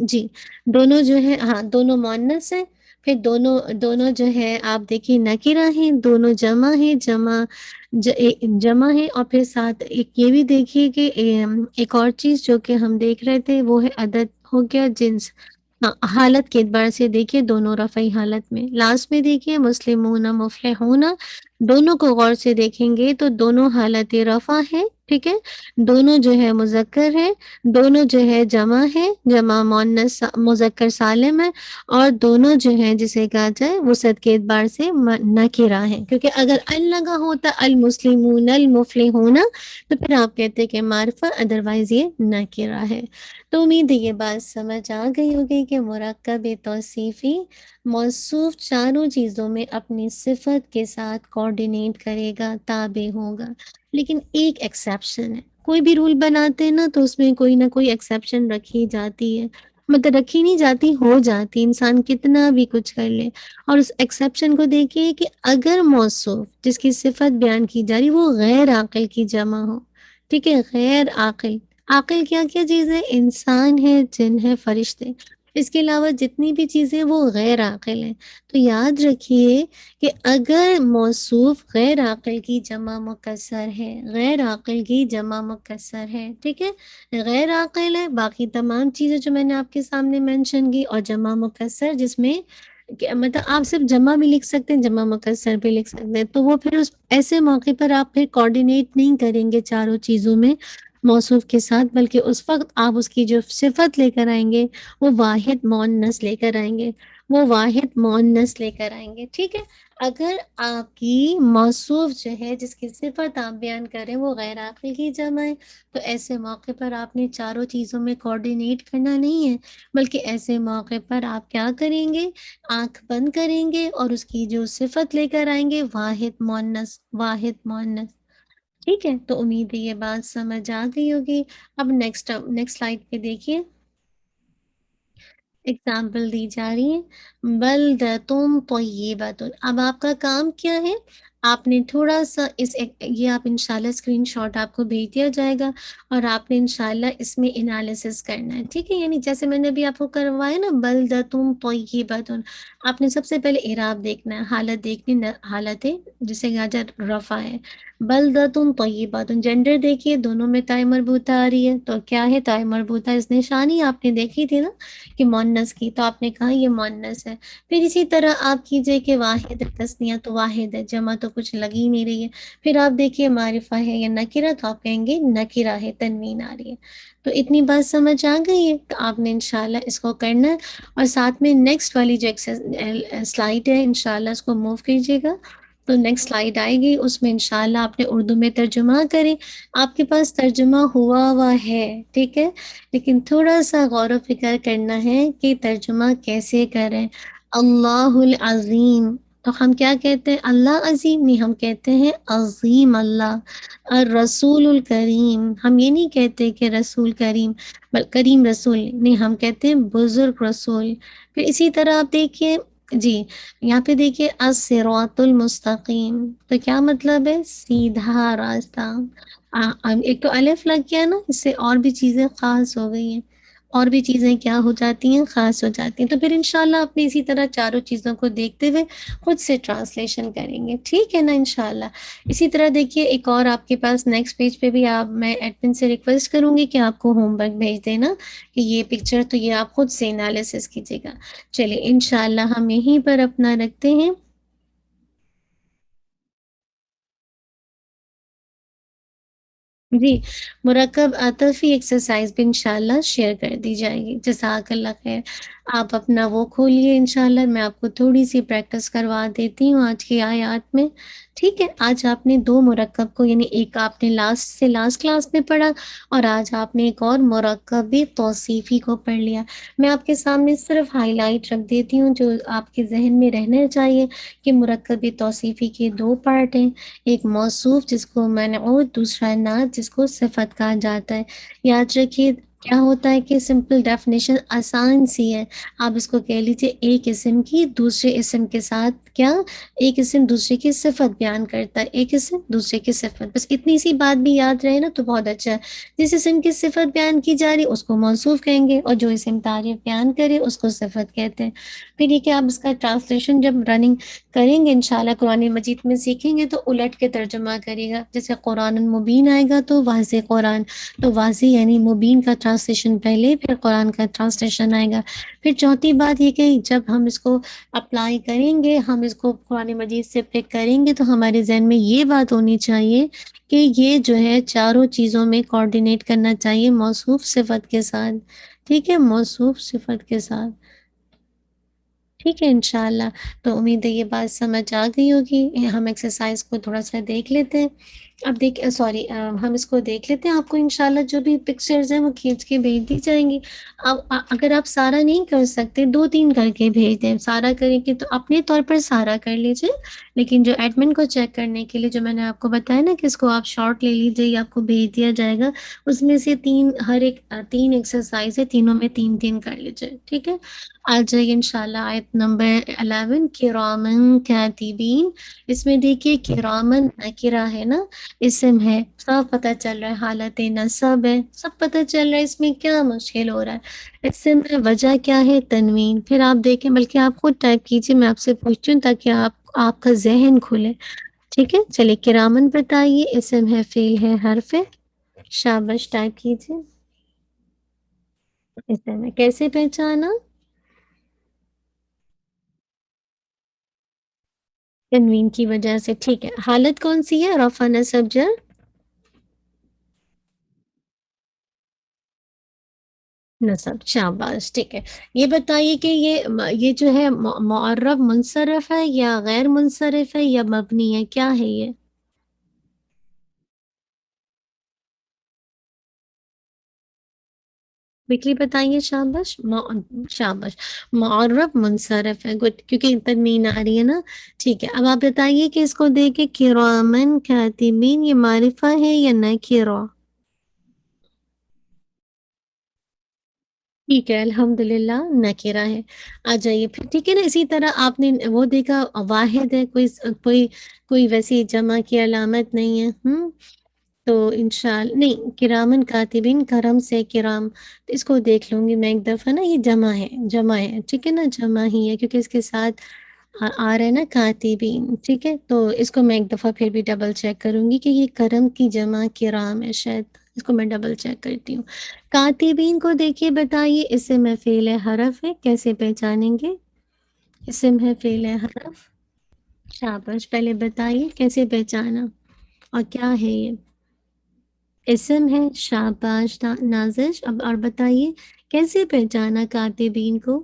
Speaker 2: جی دونوں جو ہے، ہاں دونوں مؤنث ہے. پھر دونوں دونوں جو ہے آپ دیکھیے نکرہ ہیں، دونوں جمع ہیں، جمع ہے. اور پھر ساتھ ایک یہ بھی دیکھیے کہ ایک اور چیز جو کہ ہم دیکھ رہے تھے وہ ہے عدد ہو گیا، جنس. ہاں، حالت کے اعتبار سے دیکھیے دونوں رفعی حالت میں. لاسٹ میں دیکھیے مسلمون مفلحون، دونوں کو غور سے دیکھیں گے تو دونوں حالت رفع ہے. ٹھیک ہے، دونوں جو ہے مذکر ہے، دونوں جو ہے جمع ہے، جمع مؤنث مذکر سالم ہے. اور دونوں جو ہیں جسے کہا جائے وسعت کے اعتبار سے نکرہ ہیں، کیونکہ اگر ال لگا ہوتا المسلمون المفلحون تو پھر آپ کہتے کہ معرفہ، ادروائز یہ نکرہ ہے. تو امید ہے یہ بات سمجھ آ گئی ہوگی کہ مرکب توصیفی موصوف چاروں چیزوں میں اپنی صفت کے ساتھ کوآرڈینیٹ کرے گا، تابع ہوگا. لیکن ایک ایکسیپشن ہے، کوئی بھی رول بناتے ہیں نا تو اس میں کوئی نہ کوئی ایکسیپشن رکھی جاتی ہے. مطلب رکھی نہیں جاتی، ہو جاتی، انسان کتنا بھی کچھ کر لے. اور اس ایکسیپشن کو دیکھیے کہ اگر موصوف جس کی صفت بیان کی جا رہی وہ غیر عاقل کی جمع ہو. ٹھیک ہے، غیر عاقل. عاقل کیا کیا چیز ہے، انسان ہے، جن ہے، فرشتے. اس کے علاوہ جتنی بھی چیزیں وہ غیر عاقل ہیں. تو یاد رکھیے کہ اگر موصوف غیر عاقل کی جمع مکسر ہے، غیر عاقل کی جمع مکسر ہے، ٹھیک ہے، غیر عاقل ہے، باقی تمام چیزیں جو میں نے آپ کے سامنے مینشن کی، اور جمع مکسر جس میں مطلب آپ صرف جمع بھی لکھ سکتے ہیں، جمع مکسر بھی لکھ سکتے ہیں. تو وہ پھر اس ایسے موقع پر آپ پھر کوآرڈینیٹ نہیں کریں گے چاروں چیزوں میں موصوف کے ساتھ، بلکہ اس وقت آپ اس کی جو صفت لے کر آئیں گے وہ واحد مؤنث لے کر آئیں گے، وہ واحد مؤنث لے کر آئیں گے. ٹھیک ہے، اگر آپ کی موصوف جو ہے جس کی صفت آپ بیان کریں وہ غیر عاقل کی جمع ہے تو ایسے موقع پر آپ نے چاروں چیزوں میں کوآرڈینیٹ کرنا نہیں ہے، بلکہ ایسے موقع پر آپ کیا کریں گے، آنکھ بند کریں گے اور اس کی جو صفت لے کر آئیں گے واحد مؤنث، واحد مؤنث. ٹھیک ہے، تو امید ہے یہ بات سمجھ آ گئی ہوگی. اب نیکسٹ سلائڈ پہ دیکھیے، اگزامپل دی جا رہی ہے، بلدتم طیبۃ. اب آپ کا کام کیا ہے، آپ نے تھوڑا سا یہ آپ انشاءاللہ اسکرین شاٹ آپ کو بھیج دیا جائے گا، اور آپ نے انشاءاللہ اس میں انالیسس کرنا ہے، ٹھیک ہے؟ یعنی جیسے میں نے ابھی آپ کو کروایا نا بلدتم طیبتن، آپ نے سب سے پہلے اعراب دیکھنا ہے، حالت دیکھنی، حالت ہے جسے گاجر رفع ہے، بلدتم طیبتن، جینڈر دیکھیے دونوں میں تائے مربوطہ آ رہی ہے، تو کیا ہے تائے مربوطہ، اس نشانی آپ نے دیکھی تھی نا کہ مؤنث کی، تو آپ نے کہا یہ مؤنث ہے۔ پھر اسی طرح آپ کیجئے کہ واحد تسنیہ، تو واحد ہے، جمع تو کچھ لگ ہی نہیں رہی ہے۔ پھر آپ دیکھیے معرفہ ہے یا نکرہ، تو آپ کہیں گے نکرہ ہے، تنوین آ رہی ہے۔ تو اتنی بات سمجھ آ گئی ہے، تو آپ نے انشاءاللہ اس کو کرنا ہے، اور ساتھ میں نیکسٹ والی جو سلائیڈ ہے انشاءاللہ اس کو موو کیجیے گا، تو نیکسٹ سلائیڈ آئے گی، اس میں انشاءاللہ آپ نے اردو میں ترجمہ کریں۔ آپ کے پاس ترجمہ ہوا ہے، ٹھیک ہے، لیکن تھوڑا سا غور و فکر کرنا ہے کہ ترجمہ کیسے کریں۔ اللہ العظیم، تو ہم کیا کہتے ہیں؟ اللہ عظیم نہیں، ہم کہتے ہیں عظیم اللہ۔ الرسول الکریم، ہم یہ نہیں کہتے کہ رسول کریم، کریم رسول نہیں، ہم کہتے ہیں بزرگ رسول۔ پھر اسی طرح آپ دیکھیے، جی یہاں پہ دیکھیے الصراط المستقیم، تو کیا مطلب ہے؟ سیدھا راستہ۔ ایک تو الف لگ گیا نا، اس سے اور بھی چیزیں خاص ہو گئی ہیں، اور بھی چیزیں کیا ہو جاتی ہیں؟ خاص ہو جاتی ہیں۔ تو پھر انشاءاللہ اپنے اسی طرح چاروں چیزوں کو دیکھتے ہوئے خود سے ٹرانسلیشن کریں گے، ٹھیک ہے نا انشاءاللہ۔ اسی طرح دیکھیے ایک اور آپ کے پاس نیکسٹ پیج پہ بھی میں ایڈمن سے ریکویسٹ کروں گی کہ آپ کو ہوم ورک بھیج دینا کہ یہ پکچر، تو یہ آپ خود سے انالیسس کیجیے گا۔ چلیے انشاءاللہ ہم یہیں پر اپنا رکھتے ہیں۔ جی، مرکب عاطفی ایکسرسائز بھی انشاءاللہ شیئر کر دی جائے گی، جزاک اللہ خیر۔ آپ اپنا وہ کھولیے انشاءاللہ، میں آپ کو تھوڑی سی پریکٹس کروا دیتی ہوں آج کی آیات میں، ٹھیک ہے؟ آج آپ نے دو مرکب کو، یعنی ایک آپ نے لاسٹ کلاس میں پڑھا، اور آج آپ نے ایک اور مرکب توصیفی کو پڑھ لیا۔ میں آپ کے سامنے صرف ہائی لائٹ رکھ دیتی ہوں جو آپ کے ذہن میں رہنا چاہیے کہ مرکب توصیفی کے دو پارٹ ہیں، ایک موصوف جس کو منعوت، دوسرا نعت جس کو صفت کہا جاتا ہے۔ یاد رکھیے کیا ہوتا ہے کہ سمپل ڈیفینیشن آسان سی ہے، آپ اس کو کہہ لیجیے ایک اسم کی دوسرے اسم کے ساتھ کیا، ایک اسم دوسرے کی صفت بیان کرتا ہے، ایک اسم دوسرے کی صفت، بس اتنی سی بات بھی یاد رہے نا تو بہت اچھا ہے۔ جس اسم کی صفت بیان کی جا رہی اس کو موصوف کہیں گے، اور جو اسم تعریف بیان کرے اس کو صفت کہتے ہیں۔ پھر یہ کہ آپ اس کا ٹرانسلیشن جب رننگ کریں گے انشاءاللہ، قرآن مجید میں سیکھیں گے تو الٹ کے ترجمہ کرے گا، جیسے قرآن مبین آئے گا تو واضح قرآن، تو واضح یعنی مبین کا ٹرانسلیشن پہلے، پھر قرآن کا ٹرانسلیشن آئے گا۔ پھر چوتھی بات یہ کہ جب ہم اس کو اپلائی کریں گے، ہم اس کو قرآن مجید سے پک کریں گے، تو ہمارے ذہن میں یہ بات ہونی چاہیے کہ یہ جو ہے چاروں چیزوں میں کوآرڈینیٹ کرنا چاہیے موصوف صفت کے ساتھ، ٹھیک ہے؟ موصوف صفت کے ساتھ، ٹھیک ہے انشاءاللہ۔ تو امید ہے یہ بات سمجھ آ گئی ہوگی۔ ہم ایکسرسائز کو تھوڑا سا دیکھ لیتے ہیں، اب ہم اس کو دیکھ لیتے ہیں، آپ کو انشاءاللہ جو بھی پکچرز ہیں وہ کھینچ کے بھیج دی جائیں گی۔ اب اگر آپ سارا نہیں کر سکتے، دو تین کر کے بھیج دیں، سارا کریں گے تو اپنے طور پر سارا کر لیجیے، لیکن جو ایڈمن کو چیک کرنے کے لیے جو میں نے آپ کو بتایا نا کہ اس کو آپ شارٹ لے لیجیے یا آپ کو بھیج دیا جائے گا، اس میں سے تین ایکسرسائز ہے، تینوں میں تین تین کر لیجیے، ٹھیک ہے؟ آ جائیے انشاءاللہ آیت نمبر 11، کرامن کاتبین۔ اس میں دیکھیے کرامن نکرہ ہے نا، اسم ہے، سب پتہ چل رہا ہے، حالت نصب ہے، سب پتہ چل رہا ہے، اس میں کیا مشکل ہو رہا ہے؟ اسم میں وجہ کیا ہے؟ تنوین۔ پھر آپ دیکھیں، بلکہ آپ خود ٹائپ کیجیے، میں آپ سے پوچھتی ہوں تاکہ آپ کا ذہن کھلے، ٹھیک ہے؟ چلیے کرامن بتائیے، اسم ہے، فعل ہے، حرف ہے، شابش ٹائپ کیجیے۔ اسم ہے، کیسے پہچانا؟ تنوین کی وجہ سے، ٹھیک ہے۔ حالت کون سی ہے؟ رفع نصب جر، نصب، شاباش، ٹھیک ہے۔ یہ بتائیے کہ یہ جو ہے معرب منصرف ہے یا غیر منصرف ہے یا مبنی ہے، کیا ہے یہ؟ بیکلی بتائیے، شاباش، شاباش، معرب منصرف ہے، گڈ، کیونکہ تنوین آ رہی ہے نا، ٹھیک ہے۔ اب آپ بتائیے کہ اس کو دیکھے کرامن کاتبین، یہ معرفہ ہے یا نکرہ؟ ٹھیک ہے، الحمدللہ نکرہ ہے. آ جائیے پھر. ٹھیک ہے نا. اسی طرح آپ نے وہ دیکھا واحد ہے، کوئی کوئی ویسی جمع کی علامت نہیں ہے. تو انشاءاللہ نہیں، کرامن کاتبین، کرم سے کرام، تو اس کو دیکھ لوں گی میں ایک دفعہ نا. یہ جمع ہے، جمع ہے. ٹھیک ہے نا، جمع ہی ہے کیونکہ اس کے ساتھ آ رہا ہے نا کاتبین. ٹھیک ہے، تو اس کو میں ایک دفعہ پھر بھی ڈبل چیک کروں گی کہ یہ کرم کی جمع کرام ہے شاید. اس کو میں ڈبل چیک کرتی ہوں. کاتبین کو دیکھیے، بتائیے اسم ہے فعل ہے حرف ہے، کیسے پہچانیں گے؟ اسم ہے فعل ہے حرف. شاباش، پہلے بتائیے کیسے پہچانا اور کیا ہے یہ؟ اسم ہے. شاباش نازش. اب اور بتائیے کیسے پہچانا کاتبین کو؟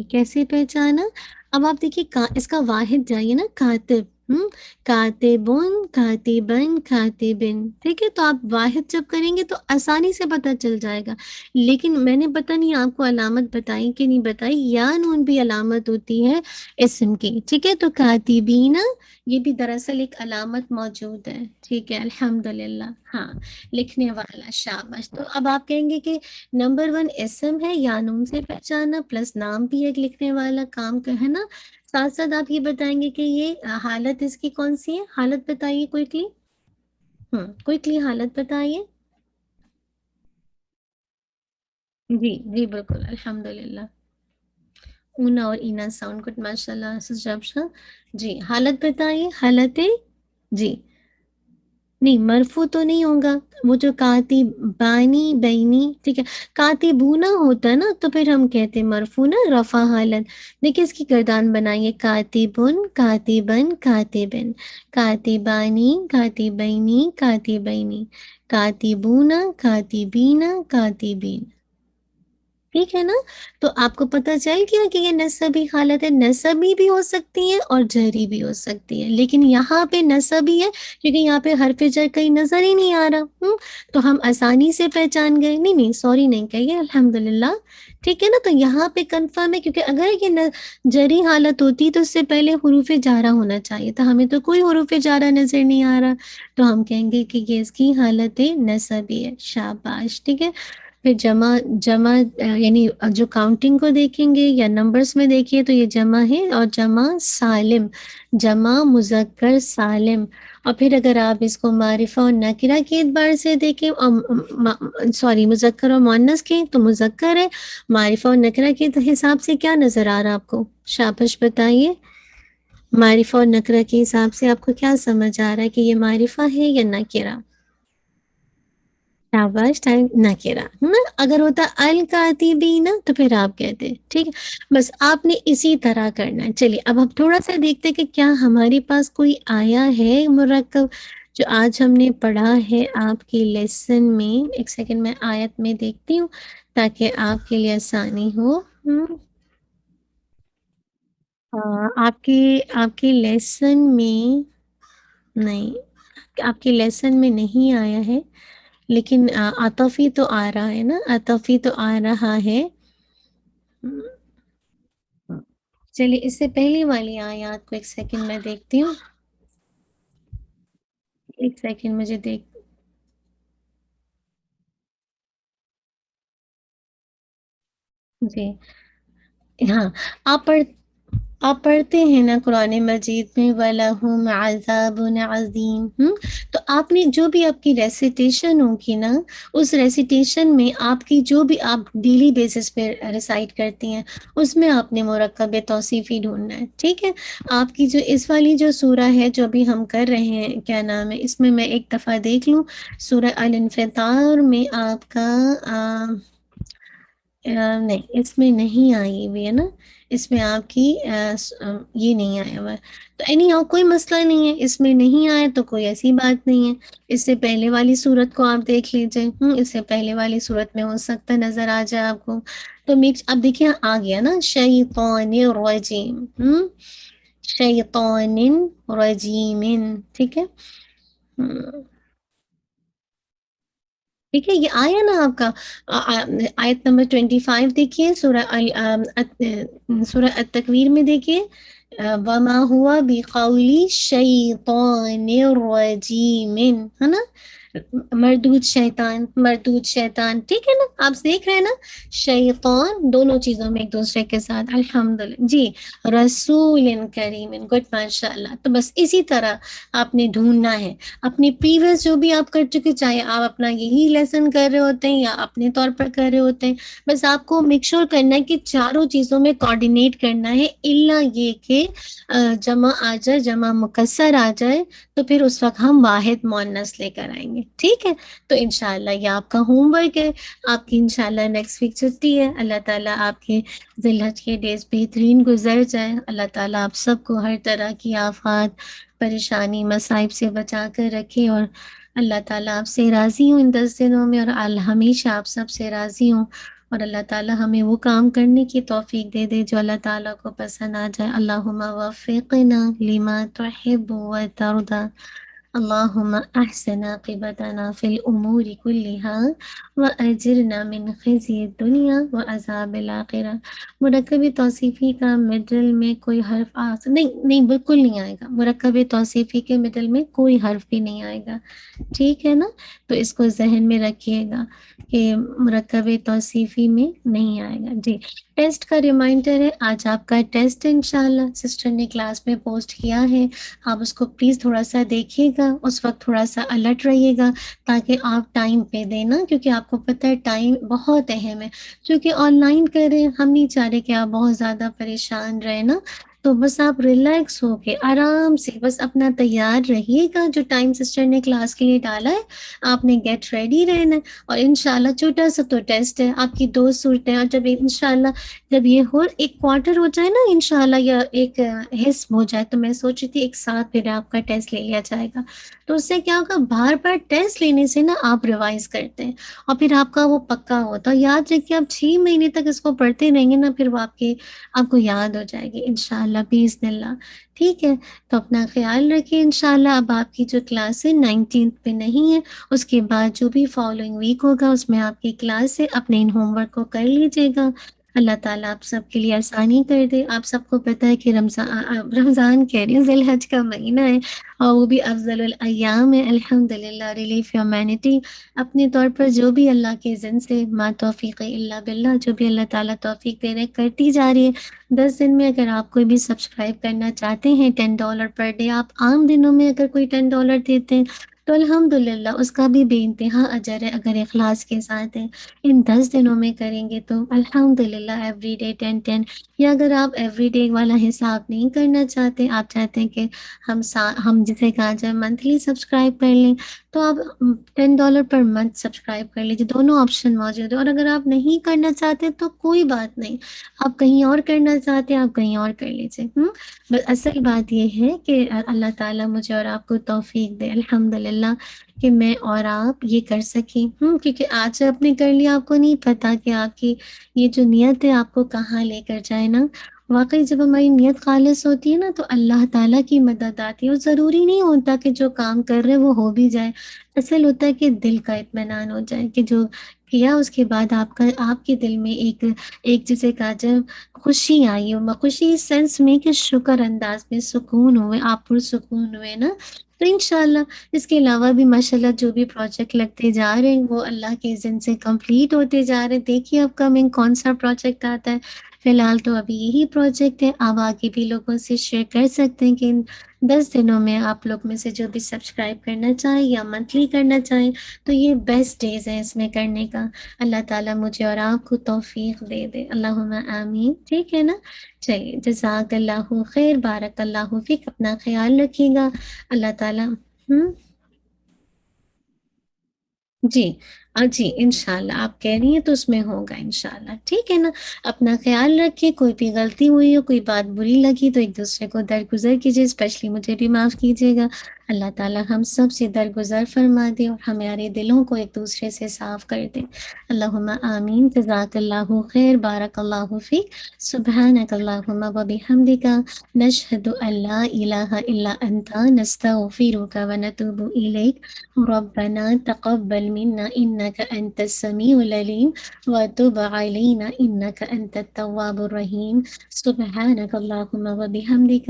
Speaker 2: کیسے پہچانا؟ اب آپ دیکھیے اس کا واحد جائیے نا، کاتب. کاتبن، کاتبن، کاتبن. ٹھیک ہے، تو آپ واحد جب کریں گے تو آسانی سے پتہ چل جائے گا. لیکن میں نے پتہ نہیں آپ کو علامت بتائی کہ نہیں بتائی. یا نون بھی علامت ہوتی ہے اسم کی. ٹھیک ہے، تو کاتبین یہ بھی دراصل ایک علامت موجود ہے. ٹھیک ہے، الحمدللہ. ہاں، لکھنے والا. شاباش. تو اب آپ کہیں گے کہ نمبر 1 اسم ہے، یا نون سے پہچانا، پلس نام بھی ایک لکھنے والا کام کا ہے نا. ساتھ ساتھ آپ یہ بتائیں گے کہ یہ حالت اس کی کون سی ہے. حالت بتائیے کوئکلی. کوئکلی حالت بتائیے. جی جی بالکل، الحمدللہ. اونا اور اینا ساؤنڈ گڈ، ماشاء اللہ. جی، حالت بتائیے. حالت جی نہیں، مرفوع تو نہیں ہوگا. وہ جو کاتبانی بینی. ٹھیک ہے، کاتبونا ہوتا ہے نا، تو پھر ہم کہتے ہیں مرفوع نا، رفع حالت. دیکھیں اس کی گردان بنائیے. کاتبن، کاتبن، کاتبن. کاتبانی، کاتبینی، کاتبینی. کاتبونا، کاتبینا، کاتبین. ٹھیک ہے نا. تو آپ کو پتہ چل گیا کہ یہ نسبی حالت ہے. نسبی بھی ہو سکتی ہے اور جری بھی ہو سکتی ہے، لیکن یہاں پہ نسبی ہے کیونکہ یہاں پہ حرف جر کہیں نظر ہی نہیں آ رہا. تو ہم آسانی سے پہچان گئے. نہیں نہیں، سوری نہیں کہیے، الحمدللہ. ٹھیک ہے نا. تو یہاں پہ کنفرم ہے کیونکہ اگر یہ جری حالت ہوتی تو اس سے پہلے حروف جارہ ہونا چاہیے تھا. ہمیں تو کوئی حروف جارہ نظر نہیں آ رہا، تو ہم کہیں گے کہ یہ اس کی حالت نسبی ہے. شاباش. ٹھیک ہے. پھر جمع یعنی جو کاؤنٹنگ کو دیکھیں گے یا نمبرز میں دیکھیے تو یہ جمع ہے، اور جمع سالم، جمع مذکر سالم. اور پھر اگر آپ اس کو معرفہ اور نکرہ کے اعتبار سے دیکھیں، سوری مذکر اور مؤنث کے، تو مذکر ہے. معرفہ اور نکرہ کے حساب سے کیا نظر آ رہا آپ کو؟ شاباش بتائیے. معرفہ اور نکرہ کے حساب سے آپ کو کیا سمجھ آ رہا ہے کہ یہ معرفہ ہے یا نکرہ؟ شاباش، ٹائم نکرہ ہے نا. اگر ہوتا الکاتبین تو پھر آپ کہتے. ٹھیک ہے، بس آپ نے اسی طرح کرنا ہے. چلیے اب ہم تھوڑا سا دیکھتے کہ کیا ہمارے پاس کوئی آیا ہے مرکب جو آج ہم نے پڑھا ہے آپ کی لیسن میں. ایک سیکنڈ میں آیت میں دیکھتی ہوں تاکہ آپ کے لیے آسانی ہو. آپ کی لیسن میں نہیں، آپ کے لیسن میں نہیں آیا ہے، لیکن عطفی تو آ رہا ہے نا. عطفی تو آ رہا ہے. چلیے اس سے پہلی والی آیات کو ایک سیکنڈ میں دیکھتی ہوں. ایک سیکنڈ مجھے جی ہاں. آپ پڑھ آپ پڑھتے ہیں نا قرآن مجید میں وَلَهُمْ عَذَابٌ عَظِيمٌ. تو آپ نے جو بھی آپ کی ریسیٹیشن ہوگی نا، اس ریسیٹیشن میں آپ کی جو بھی آپ ڈیلی بیسس پہ ریسائٹ کرتی ہیں، اس میں آپ نے مرکب توصیفی ڈھونڈنا ہے. ٹھیک ہے. آپ کی جو اس والی جو سورہ ہے جو ابھی ہم کر رہے ہیں، کیا نام ہے اس میں ایک دفعہ دیکھ لوں. سورہ الانفطار میں آپ کا نہیں، اس میں نہیں آئی ہوئی ہے نا. اس میں آپ کی یہ نہیں آیا ہوا ہے. تو اینی ہاؤ کوئی مسئلہ نہیں ہے. اس میں نہیں آیا تو کوئی ایسی بات نہیں ہے. اس سے پہلے والی صورت کو آپ دیکھ لیجئے. اس سے پہلے والی صورت میں ہو سکتا نظر آ جائے آپ کو. تو اب دیکھیں آ گیا نا، شیطان الرجیم. شیطان رجیم. ٹھیک ہے. ٹھیک ہے، یہ آیا نا آپ کا. آیت نمبر 25 دیکھیے، سورہ التکویر میں دیکھیے. وما ہوا بقول شیطان الرجیم، ہے نا، مردود شیطان، ٹھیک ہے نا، آپ دیکھ رہے ہیں نا، شیطان دونوں چیزوں میں ایک دوسرے کے ساتھ، الحمدللہ جی، رسول کریم، گڈ، ماشاء اللہ. تو بس اسی طرح آپ نے ڈھونڈنا ہے اپنی پریویس جو بھی آپ کر چکے، چاہے آپ اپنا یہی لیسن کر رہے ہوتے ہیں یا اپنے طور پر کر رہے ہوتے ہیں، بس آپ کو میک شور کرنا ہے کہ چاروں چیزوں میں کوآرڈینیٹ کرنا ہے، الا یہ کہ جمع آ جائے، جمع مکسر آ جائے، تو پھر اس وقت ہم واحد مؤنث لے کر آئیں گے، ٹھیک ہے. تو انشاءاللہ یہ آپ کا ہوم ورک ہے. آپ کی انشاءاللہ نیکسٹ ویک چھٹی ہے. اللہ تعالیٰ آپ کے ذی الحج کے ڈیز بہترین گزر جائے. اللہ تعالیٰ آپ سب کو ہر طرح کی آفات، پریشانی، مصائب سے بچا کر رکھے، اور اللہ تعالیٰ آپ سے راضی ہوں ان 10 دنوں میں، اور ہمیشہ آپ سب سے راضی ہوں، اور اللہ تعالیٰ ہمیں وہ کام کرنے کی توفیق دے دے جو اللہ تعالیٰ کو پسند آ جائے. اللہم وفقنا لما تحب وترضى. اللہم احسن عاقبتنا فی الامور كلها واجرنا من خزي الدنیا وعذاب الآخرہ. مرکب توصیفی کا مڈل میں کوئی حرف نہیں بالکل نہیں آئے گا. مرکب توصیفی کے مڈل میں کوئی حرف بھی نہیں آئے گا، ٹھیک ہے نا. تو اس کو ذہن میں رکھیے گا کہ مرکب توصیفی میں نہیں آئے گا. جی، ٹیسٹ کا ریمائنڈر ہے، آج آپ کا ٹیسٹ انشاءاللہ سسٹر نے کلاس میں پوسٹ کیا ہے. آپ اس کو پلیز تھوڑا سا دیکھیے گا، اس وقت تھوڑا سا الرٹ رہیے گا تاکہ آپ ٹائم پہ دینا، کیونکہ آپ کو پتہ ہے ٹائم بہت اہم ہے. کیونکہ آن لائن کر رہے ہیں، ہم نہیں چاہ رہے کہ آپ بہت زیادہ پریشان رہے نا. تو بس آپ ریلیکس ہو کے آرام سے بس اپنا تیار رہیے گا. جو ٹائم سسٹر نے کلاس کے لیے ڈالا ہے آپ نے گیٹ ریڈی رہنا ہے. اور انشاءاللہ چھوٹا سا تو ٹیسٹ ہے، آپ کی 2 صورتیں، اور جب انشاءاللہ جب یہ ہو ایک کوارٹر ہو جائے نا انشاءاللہ، یا ایک حصہ ہو جائے، تو میں سوچ رہی تھی ایک ساتھ پھر آپ کا ٹیسٹ لے لیا جائے گا. تو اس سے کیا ہوگا، بار بار ٹیسٹ لینے سے نا آپ ریوائز کرتے ہیں اور پھر آپ کا وہ پکا ہوتا ہے. یاد رکھیے آپ 6 مہینے تک اس کو پڑھتے رہیں گے نا، پھر وہ آپ کو یاد ہو جائے گی انشاءاللہ باذن اللہ، ٹھیک ہے. تو اپنا خیال رکھیے انشاءاللہ. اب آپ کی جو کلاس ہے 19 پہ نہیں ہے، اس کے بعد جو بھی فالوئنگ ویک ہوگا اس میں آپ کی کلاس ہے. اپنے ان ہوم ورک کو کر لیجیے گا. اللہ تعالیٰ آپ سب کے لیے آسانی کر دے. آپ سب کو پتہ ہے کہ رمضان کہہ رہی ہیں، ذی الحج کا مہینہ ہے، اور وہ بھی افضل الایام ہے. الحمدللہ، ریلیف ہیومینٹی اپنے طور پر جو بھی اللہ کے اذن سے، ما توفیق الا باللہ، جو بھی اللہ تعالیٰ توفیق دے رہے کرتی جا رہی ہے. 10 دن میں اگر آپ کوئی بھی سبسکرائب کرنا چاہتے ہیں $10 پر ڈے، آپ عام دنوں میں اگر کوئی $10 دیتے ہیں تو الحمدللہ اس کا بھی بے انتہا اجر ہے اگر اخلاص کے ساتھ ہے. ان 10 دنوں میں کریں گے تو الحمدللہ ایوری ڈے 10. یا اگر آپ ایوری ڈے والا حساب نہیں کرنا چاہتے، آپ چاہتے ہیں کہ ہم جسے کہا جائے منتھلی سبسکرائب کر لیں، تو آپ $10 پر منتھ سبسکرائب کر لیجیے. دونوں آپشن موجود ہے. اور اگر آپ نہیں کرنا چاہتے تو کوئی بات نہیں، آپ کہیں اور کرنا چاہتے ہیں آپ کہیں اور کر لیجیے. بس اصل بات یہ ہے کہ اللہ تعالیٰ مجھے اور آپ کو توفیق دے الحمدللہ کہ میں اور آپ یہ کر سکیں. کیونکہ آج آپ نے کر لیا، آپ کو نہیں پتا کہ آپ کی یہ جو نیت ہے آپ کو کہاں لے کر جائے نا. واقعی جب ہماری نیت خالص ہوتی ہے نا تو اللہ تعالیٰ کی مدد آتی ہے. اور ضروری نہیں ہوتا کہ جو کام کر رہے وہ ہو بھی جائے، اصل ہوتا ہے کہ دل کا اطمینان ہو جائے کہ جو کیا اس کے بعد آپ کے دل میں ایک جسے کہا جائے خوشی آئی ہو. خوشی اس سینس میں کہ شکر انداز میں سکون ہوئے، آپ پرسکون ہوئے نا. تو انشاءاللہ اس کے علاوہ بھی ماشاءاللہ جو بھی پروجیکٹ لگتے جا رہے ہیں وہ اللہ کے اذن سے کمپلیٹ ہوتے جا رہے ہیں. دیکھیے اپ کمنگ کون سا پروجیکٹ آتا ہے. فی الحال تو ابھی یہی پروجیکٹ ہے. آپ آگے بھی لوگوں سے شیئر کر سکتے ہیں کہ ان 10 دنوں میں آپ لوگ میں سے جو بھی سبسکرائب کرنا چاہیں یا منتھلی کرنا چاہیں تو یہ بیسٹ ڈیز ہیں اس میں کرنے کا. اللہ تعالیٰ مجھے اور آپ کو توفیق دے دے، اللہم آمین، ٹھیک ہے نا. چلیے، جزاک اللہ خیر، بارک اللہ فیک. اپنا خیال رکھیے گا. اللہ تعالیٰ جی جی انشاءاللہ آپ کہہ رہی ہیں تو اس میں ہوگا انشاءاللہ، ٹھیک ہے نا. اپنا خیال رکھیے. کوئی بھی غلطی ہوئی ہو، کوئی بات بری لگی تو ایک دوسرے کو درگزر کیجیے، اسپیشلی مجھے بھی معاف کیجیے گا. اللہ تعالیٰ ہم سب سے درگزر فرما دے اور ہمارے دلوں کو ایک دوسرے سے صاف کر دے. اللہم آمین. جزاک اللہ خیر، بارک اللہ فیک. سبحانک اللہم و بحمدک، نشہد ان لا الہ الا انت، نستغفرک و نتوب الیک. ربنا تقبل منا إنك إنك أنت السميع العليم وتب علينا إنك أنت التواب الرحيم سبحانك اللهم وبحمدك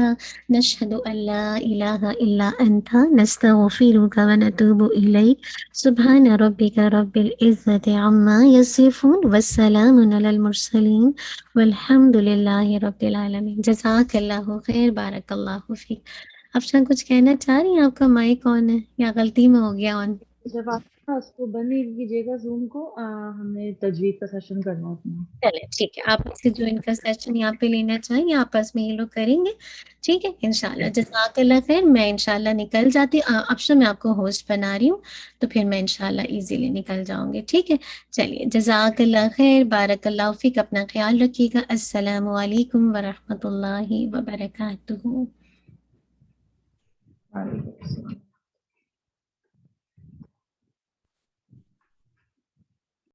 Speaker 2: نشهد أن لا إله إلا أنت نستغفرك ونتوب إليك سبحان ربك رب العزة عما يصفون والسلام على المرسلين والحمد للہ رب العالمین. جزاک اللہ خیر، بارک اللہ فیک. افشاں کچھ کہنا چاہ رہی ہیں؟ آپ کا مائک آن ہے یا غلطی میں ہو گیا آن؟
Speaker 3: جب آپ اس کو بند نہیں کیجیے گا زوم کو، ہمیں تجوید کا سیشن کرنا ہے اپنا.
Speaker 2: چلے ٹھیک ہے، آپ سے جو ان کا سیشن یہاں پہ لینا چاہیں یہ آپس میں یہ لوگ کریں گے، ٹھیک ہے انشاءاللہ. جزاک اللہ خیر. میں انشاءاللہ نکل جاتی، افشاں میں آپ کو ہوسٹ بنا رہی ہوں تو پھر میں انشاءاللہ ایزیلی نکل جاؤں گی، ٹھیک ہے. چلیے جزاک اللہ خیر، بارک اللہ فیک. اپنا خیال رکھیے گا. السلام علیکم ورحمۃ اللہ وبرکاتہ.
Speaker 3: وعلیکم السلام.